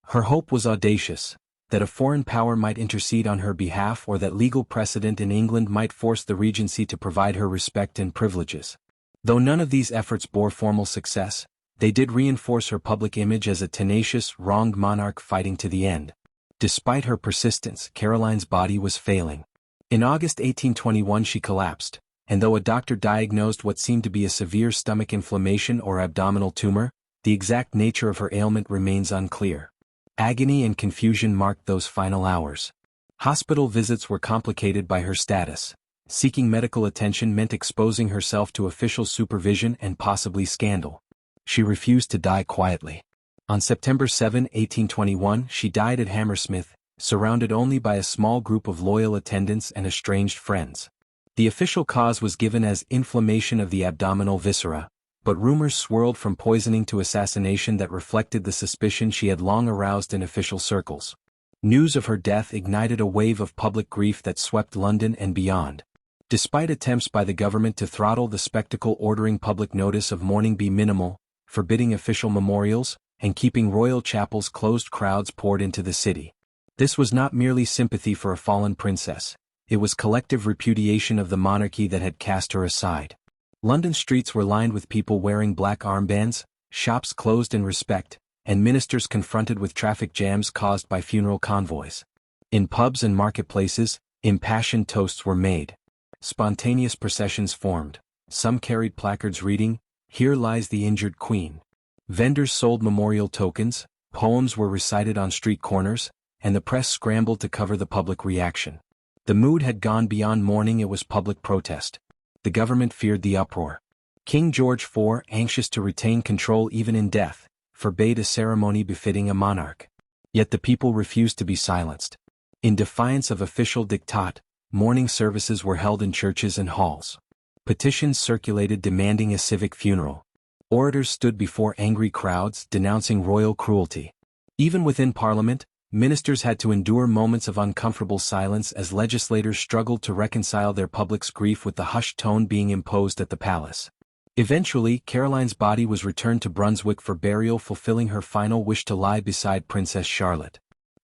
Speaker 1: Her hope was audacious, that a foreign power might intercede on her behalf or that legal precedent in England might force the Regency to provide her respect and privileges. Though none of these efforts bore formal success, they did reinforce her public image as a tenacious, wronged monarch fighting to the end. Despite her persistence, Caroline's body was failing. In August 1821 she collapsed, and though a doctor diagnosed what seemed to be a severe stomach inflammation or abdominal tumor, the exact nature of her ailment remains unclear. Agony and confusion marked those final hours. Hospital visits were complicated by her status. Seeking medical attention meant exposing herself to official supervision and possibly scandal. She refused to die quietly. On September 7, 1821, she died at Hammersmith, surrounded only by a small group of loyal attendants and estranged friends. The official cause was given as inflammation of the abdominal viscera, but rumors swirled from poisoning to assassination that reflected the suspicion she had long aroused in official circles. News of her death ignited a wave of public grief that swept London and beyond. Despite attempts by the government to throttle the spectacle, ordering public notice of mourning be minimal, forbidding official memorials, and keeping royal chapels closed. Crowds poured into the city. This was not merely sympathy for a fallen princess, it was collective repudiation of the monarchy that had cast her aside. London streets were lined with people wearing black armbands, shops closed in respect, and ministers confronted with traffic jams caused by funeral convoys. In pubs and marketplaces, impassioned toasts were made. Spontaneous processions formed. Some carried placards reading, "Here lies the injured queen." Vendors sold memorial tokens, poems were recited on street corners, and the press scrambled to cover the public reaction. The mood had gone beyond mourning, it was public protest. The government feared the uproar. King George IV, anxious to retain control even in death, forbade a ceremony befitting a monarch. Yet the people refused to be silenced. In defiance of official diktat, mourning services were held in churches and halls. Petitions circulated demanding a civic funeral. Orators stood before angry crowds denouncing royal cruelty. Even within Parliament, ministers had to endure moments of uncomfortable silence as legislators struggled to reconcile their public's grief with the hushed tone being imposed at the palace. Eventually, Caroline's body was returned to Brunswick for burial, fulfilling her final wish to lie beside Princess Charlotte.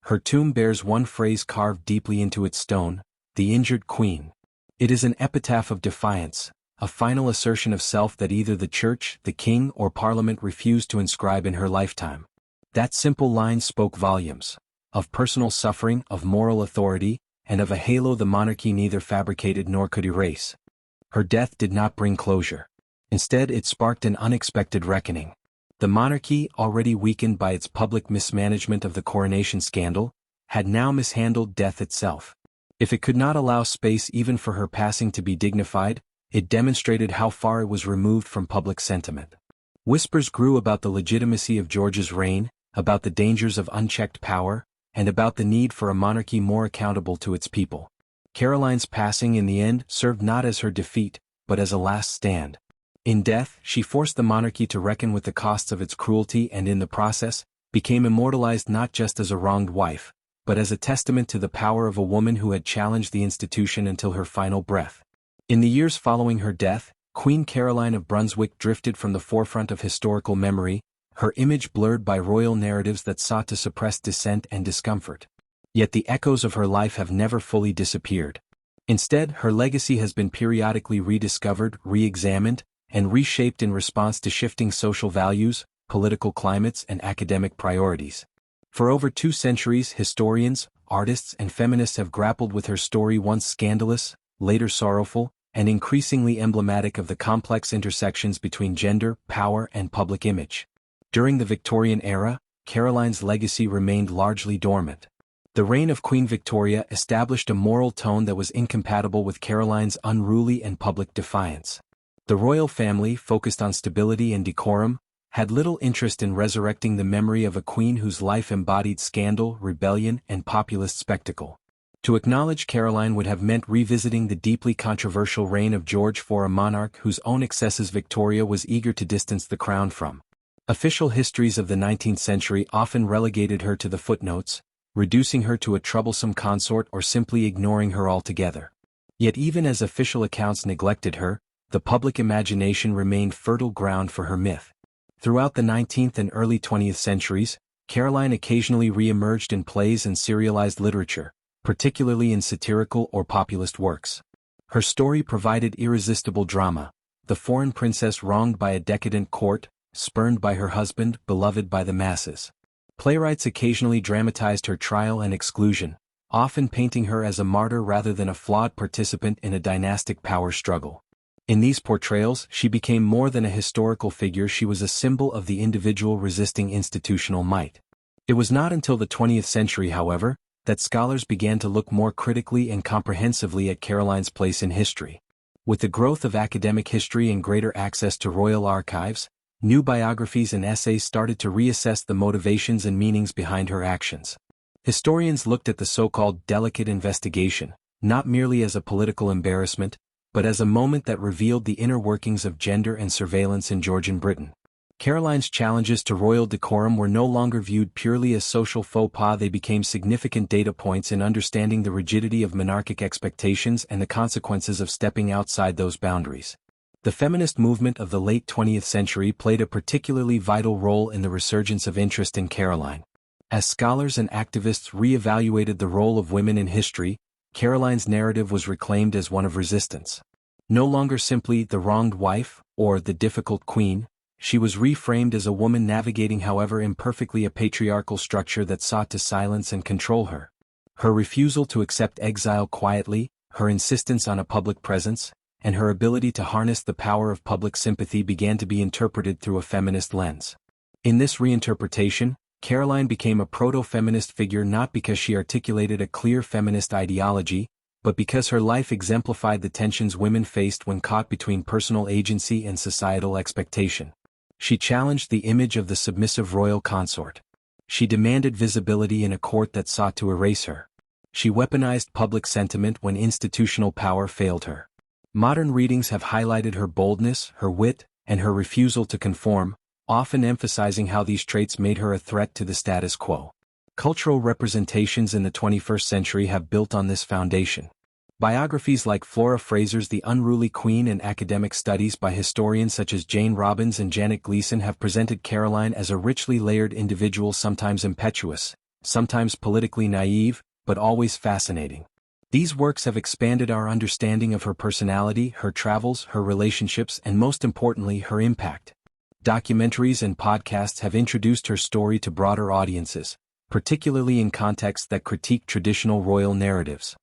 Speaker 1: Her tomb bears one phrase carved deeply into its stone, "The injured queen." It is an epitaph of defiance, a final assertion of self that either the church, the king, or Parliament refused to inscribe in her lifetime. That simple line spoke volumes. Of personal suffering, of moral authority, and of a halo the monarchy neither fabricated nor could erase. Her death did not bring closure. Instead, it sparked an unexpected reckoning. The monarchy, already weakened by its public mismanagement of the coronation scandal, had now mishandled death itself. If it could not allow space even for her passing to be dignified, it demonstrated how far it was removed from public sentiment. Whispers grew about the legitimacy of George's reign, about the dangers of unchecked power, and about the need for a monarchy more accountable to its people. Caroline's passing in the end served not as her defeat, but as a last stand. In death, she forced the monarchy to reckon with the costs of its cruelty and in the process, became immortalized not just as a wronged wife, but as a testament to the power of a woman who had challenged the institution until her final breath. In the years following her death, Queen Caroline of Brunswick drifted from the forefront of historical memory, her image blurred by royal narratives that sought to suppress dissent and discomfort. Yet the echoes of her life have never fully disappeared. Instead, her legacy has been periodically rediscovered, re-examined, and reshaped in response to shifting social values, political climates, and academic priorities. For over 2 centuries, historians, artists, and feminists have grappled with her story, once scandalous, later sorrowful, and increasingly emblematic of the complex intersections between gender, power, and public image. During the Victorian era, Caroline's legacy remained largely dormant. The reign of Queen Victoria established a moral tone that was incompatible with Caroline's unruly and public defiance. The royal family, focused on stability and decorum, had little interest in resurrecting the memory of a queen whose life embodied scandal, rebellion, and populist spectacle. To acknowledge Caroline would have meant revisiting the deeply controversial reign of George IV, a monarch whose own excesses Victoria was eager to distance the crown from. Official histories of the 19th century often relegated her to the footnotes, reducing her to a troublesome consort or simply ignoring her altogether. Yet even as official accounts neglected her, the public imagination remained fertile ground for her myth. Throughout the 19th and early 20th centuries, Caroline occasionally re-emerged in plays and serialized literature, particularly in satirical or populist works. Her story provided irresistible drama, the foreign princess wronged by a decadent court, spurned by her husband, beloved by the masses. Playwrights occasionally dramatized her trial and exclusion, often painting her as a martyr rather than a flawed participant in a dynastic power struggle. In these portrayals, she became more than a historical figure, she was a symbol of the individual resisting institutional might. It was not until the 20th century, however, that scholars began to look more critically and comprehensively at Caroline's place in history. With the growth of academic history and greater access to royal archives, new biographies and essays started to reassess the motivations and meanings behind her actions. Historians looked at the so-called delicate investigation, not merely as a political embarrassment, but as a moment that revealed the inner workings of gender and surveillance in Georgian Britain. Caroline's challenges to royal decorum were no longer viewed purely as social faux pas, they became significant data points in understanding the rigidity of monarchic expectations and the consequences of stepping outside those boundaries. The feminist movement of the late 20th century played a particularly vital role in the resurgence of interest in Caroline. As scholars and activists re-evaluated the role of women in history, Caroline's narrative was reclaimed as one of resistance. No longer simply the wronged wife, or the difficult queen, she was reframed as a woman navigating, however imperfectly, a patriarchal structure that sought to silence and control her. Her refusal to accept exile quietly, her insistence on a public presence, and her ability to harness the power of public sympathy began to be interpreted through a feminist lens. In this reinterpretation, Caroline became a proto-feminist figure not because she articulated a clear feminist ideology, but because her life exemplified the tensions women faced when caught between personal agency and societal expectation. She challenged the image of the submissive royal consort. She demanded visibility in a court that sought to erase her. She weaponized public sentiment when institutional power failed her. Modern readings have highlighted her boldness, her wit, and her refusal to conform, often emphasizing how these traits made her a threat to the status quo. Cultural representations in the 21st century have built on this foundation. Biographies like Flora Fraser's The Unruly Queen and academic studies by historians such as Jane Robbins and Janet Gleason have presented Caroline as a richly layered individual, sometimes impetuous, sometimes politically naive, but always fascinating. These works have expanded our understanding of her personality, her travels, her relationships, and most importantly, her impact. Documentaries and podcasts have introduced her story to broader audiences, particularly in contexts that critique traditional royal narratives.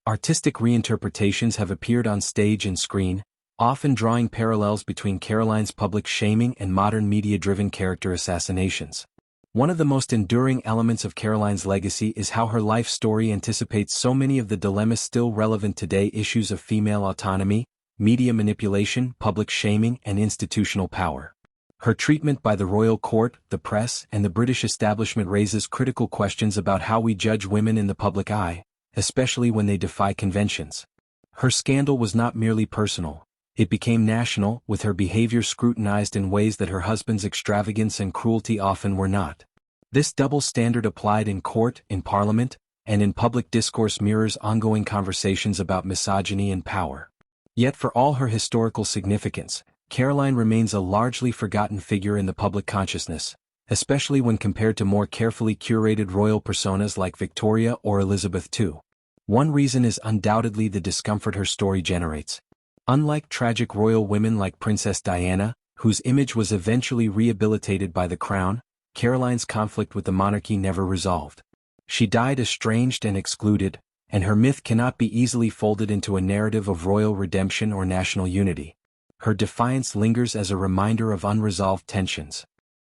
Speaker 1: Artistic reinterpretations have appeared on stage and screen, often drawing parallels between Caroline's public shaming and modern media-driven character assassinations. One of the most enduring elements of Caroline's legacy is how her life story anticipates so many of the dilemmas still relevant today: issues of female autonomy, media manipulation, public shaming, and institutional power. Her treatment by the royal court, the press, and the British establishment raises critical questions about how we judge women in the public eye, especially when they defy conventions. Her scandal was not merely personal. It became national, with her behavior scrutinized in ways that her husband's extravagance and cruelty often were not. This double standard applied in court, in parliament, and in public discourse mirrors ongoing conversations about misogyny and power. Yet for all her historical significance, Caroline remains a largely forgotten figure in the public consciousness, especially when compared to more carefully curated royal personas like Victoria or Elizabeth II. One reason is undoubtedly the discomfort her story generates. Unlike tragic royal women like Princess Diana, whose image was eventually rehabilitated by the crown, Caroline's conflict with the monarchy never resolved. She died estranged and excluded, and her myth cannot be easily folded into a narrative of royal redemption or national unity. Her defiance lingers as a reminder of unresolved tensions.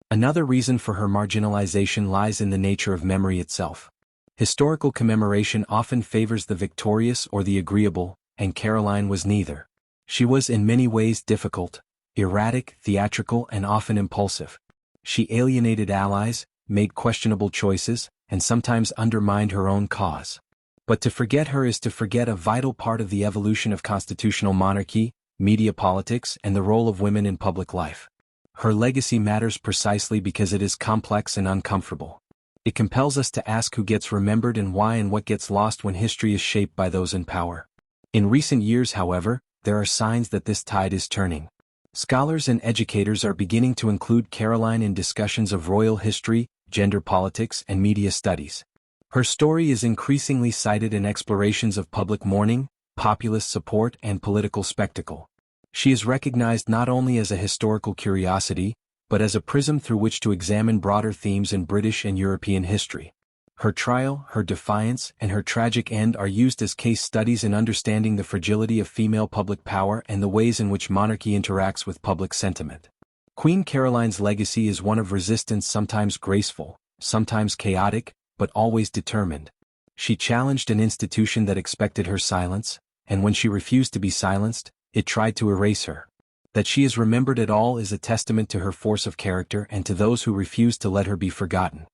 Speaker 1: Another reason for her marginalization lies in the nature of memory itself. Historical commemoration often favors the victorious or the agreeable, and Caroline was neither. She was in many ways difficult, erratic, theatrical, and often impulsive. She alienated allies, made questionable choices, and sometimes undermined her own cause. But to forget her is to forget a vital part of the evolution of constitutional monarchy, media politics, and the role of women in public life. Her legacy matters precisely because it is complex and uncomfortable. It compels us to ask who gets remembered and why, and what gets lost when history is shaped by those in power. In recent years, however, there are signs that this tide is turning. Scholars and educators are beginning to include Caroline in discussions of royal history, gender politics, and media studies. Her story is increasingly cited in explorations of public mourning, populist support, and political spectacle. She is recognized not only as a historical curiosity, but as a prism through which to examine broader themes in British and European history. Her trial, her defiance, and her tragic end are used as case studies in understanding the fragility of female public power and the ways in which monarchy interacts with public sentiment. Queen Caroline's legacy is one of resistance, sometimes graceful, sometimes chaotic, but always determined. She challenged an institution that expected her silence, and when she refused to be silenced, it tried to erase her. That she is remembered at all is a testament to her force of character and to those who refuse to let her be forgotten.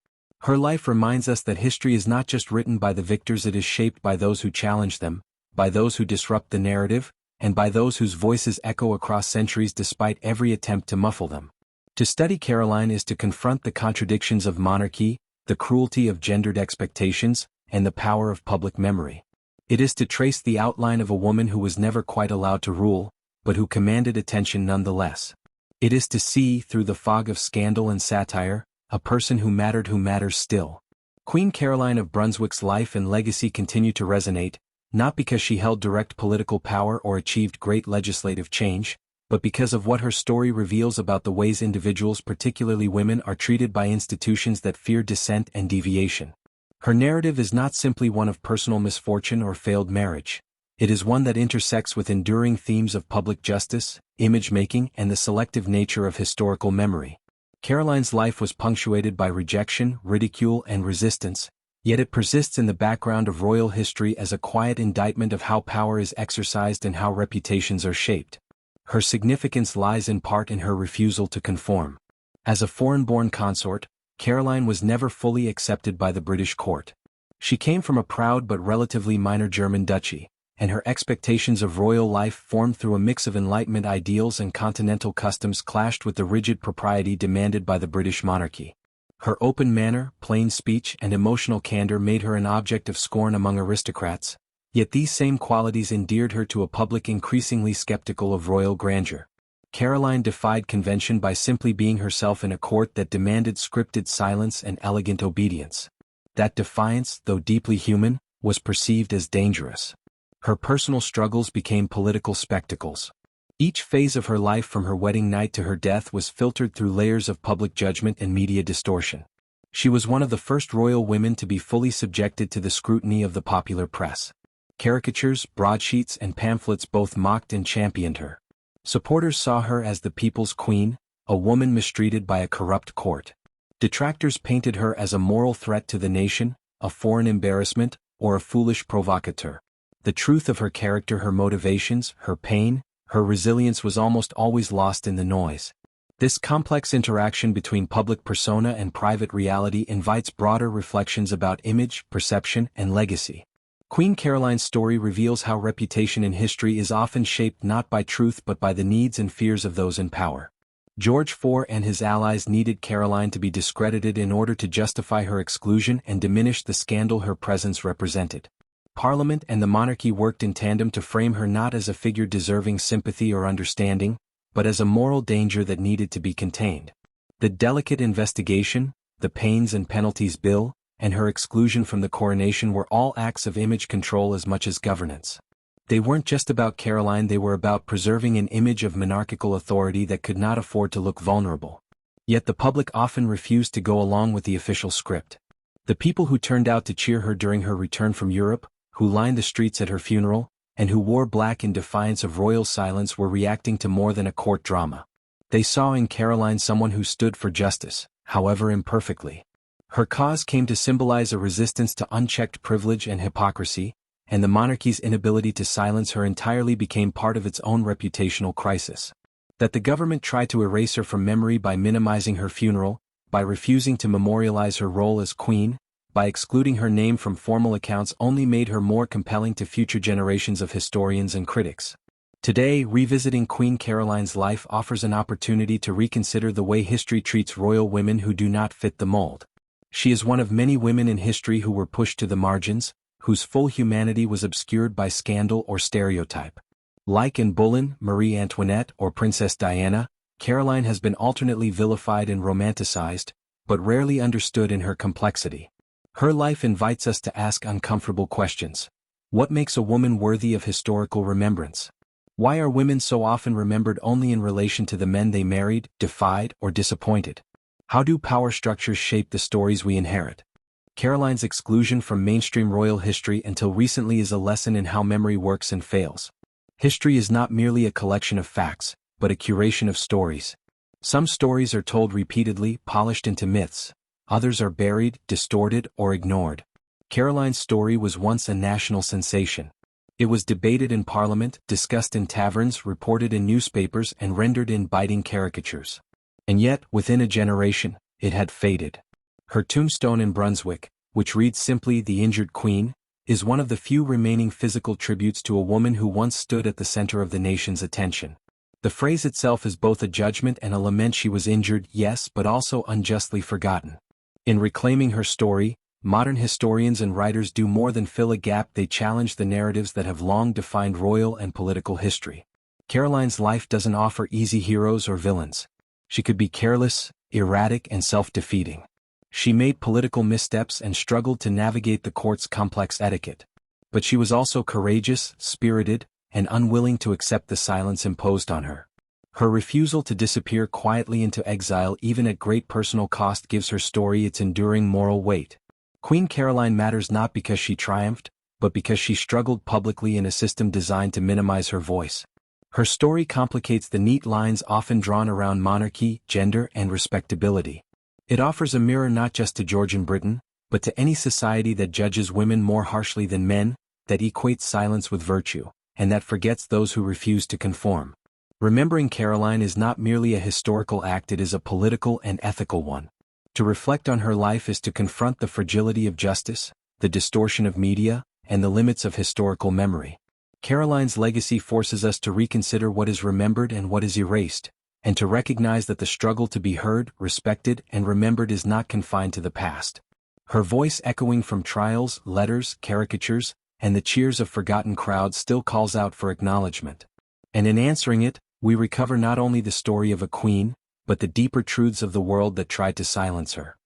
Speaker 1: Her life reminds us that history is not just written by the victors, it is shaped by those who challenge them, by those who disrupt the narrative, and by those whose voices echo across centuries despite every attempt to muffle them. To study Caroline is to confront the contradictions of monarchy, the cruelty of gendered expectations, and the power of public memory. It is to trace the outline of a woman who was never quite allowed to rule, but who commanded attention nonetheless. It is to see, through the fog of scandal and satire, a person who matters still. Queen Caroline of Brunswick's life and legacy continue to resonate, not because she held direct political power or achieved great legislative change, but because of what her story reveals about the ways individuals, particularly women, are treated by institutions that fear dissent and deviation. Her narrative is not simply one of personal misfortune or failed marriage. It is one that intersects with enduring themes of public justice, image-making, and the selective nature of historical memory. Caroline's life was punctuated by rejection, ridicule, and resistance, yet it persists in the background of royal history as a quiet indictment of how power is exercised and how reputations are shaped. Her significance lies in part in her refusal to conform. As a foreign-born consort, Caroline was never fully accepted by the British court. She came from a proud but relatively minor German duchy, and her expectations of royal life, formed through a mix of Enlightenment ideals and continental customs, clashed with the rigid propriety demanded by the British monarchy. Her open manner, plain speech, and emotional candor made her an object of scorn among aristocrats, yet these same qualities endeared her to a public increasingly skeptical of royal grandeur. Caroline defied convention by simply being herself in a court that demanded scripted silence and elegant obedience. That defiance, though deeply human, was perceived as dangerous. Her personal struggles became political spectacles. Each phase of her life, from her wedding night to her death, was filtered through layers of public judgment and media distortion. She was one of the first royal women to be fully subjected to the scrutiny of the popular press. Caricatures, broadsheets, and pamphlets both mocked and championed her. Supporters saw her as the people's queen, a woman mistreated by a corrupt court. Detractors painted her as a moral threat to the nation, a foreign embarrassment, or a foolish provocateur. The truth of her character, her motivations, her pain, her resilience was almost always lost in the noise. This complex interaction between public persona and private reality invites broader reflections about image, perception, and legacy. Queen Caroline's story reveals how reputation in history is often shaped not by truth but by the needs and fears of those in power. George IV and his allies needed Caroline to be discredited in order to justify her exclusion and diminish the scandal her presence represented. Parliament and the monarchy worked in tandem to frame her not as a figure deserving sympathy or understanding, but as a moral danger that needed to be contained. The delicate investigation, the Pains and Penalties Bill, and her exclusion from the coronation were all acts of image control as much as governance. They weren't just about Caroline, they were about preserving an image of monarchical authority that could not afford to look vulnerable. Yet the public often refused to go along with the official script. The people who turned out to cheer her during her return from Europe, who lined the streets at her funeral, and who wore black in defiance of royal silence, were reacting to more than a court drama. They saw in Caroline someone who stood for justice, however imperfectly. Her cause came to symbolize a resistance to unchecked privilege and hypocrisy, and the monarchy's inability to silence her entirely became part of its own reputational crisis. That the government tried to erase her from memory by minimizing her funeral, by refusing to memorialize her role as queen, by excluding her name from formal accounts, only made her more compelling to future generations of historians and critics. Today, revisiting Queen Caroline's life offers an opportunity to reconsider the way history treats royal women who do not fit the mold. She is one of many women in history who were pushed to the margins, whose full humanity was obscured by scandal or stereotype. Like Anne Boleyn, Marie Antoinette, or Princess Diana, Caroline has been alternately vilified and romanticized, but rarely understood in her complexity. Her life invites us to ask uncomfortable questions. What makes a woman worthy of historical remembrance? Why are women so often remembered only in relation to the men they married, defied, or disappointed? How do power structures shape the stories we inherit? Caroline's exclusion from mainstream royal history until recently is a lesson in how memory works and fails. History is not merely a collection of facts, but a curation of stories. Some stories are told repeatedly, polished into myths. Others are buried, distorted, or ignored. Caroline's story was once a national sensation. It was debated in Parliament, discussed in taverns, reported in newspapers, and rendered in biting caricatures. And yet, within a generation, it had faded. Her tombstone in Brunswick, which reads simply "The Injured Queen," is one of the few remaining physical tributes to a woman who once stood at the center of the nation's attention. The phrase itself is both a judgment and a lament. She was injured, yes, but also unjustly forgotten. In reclaiming her story, modern historians and writers do more than fill a gap. They challenge the narratives that have long defined royal and political history. Caroline's life doesn't offer easy heroes or villains. She could be careless, erratic, and self-defeating. She made political missteps and struggled to navigate the court's complex etiquette. But she was also courageous, spirited, and unwilling to accept the silence imposed on her. Her refusal to disappear quietly into exile even at great personal cost gives her story its enduring moral weight. Queen Caroline matters not because she triumphed, but because she struggled publicly in a system designed to minimize her voice. Her story complicates the neat lines often drawn around monarchy, gender, and respectability. It offers a mirror not just to Georgian Britain, but to any society that judges women more harshly than men, that equates silence with virtue, and that forgets those who refuse to conform. Remembering Caroline is not merely a historical act, it is a political and ethical one. To reflect on her life is to confront the fragility of justice, the distortion of media, and the limits of historical memory. Caroline's legacy forces us to reconsider what is remembered and what is erased, and to recognize that the struggle to be heard, respected, and remembered is not confined to the past. Her voice, echoing from trials, letters, caricatures, and the cheers of forgotten crowds, still calls out for acknowledgement. And in answering it, we recover not only the story of a queen, but the deeper truths of the world that tried to silence her.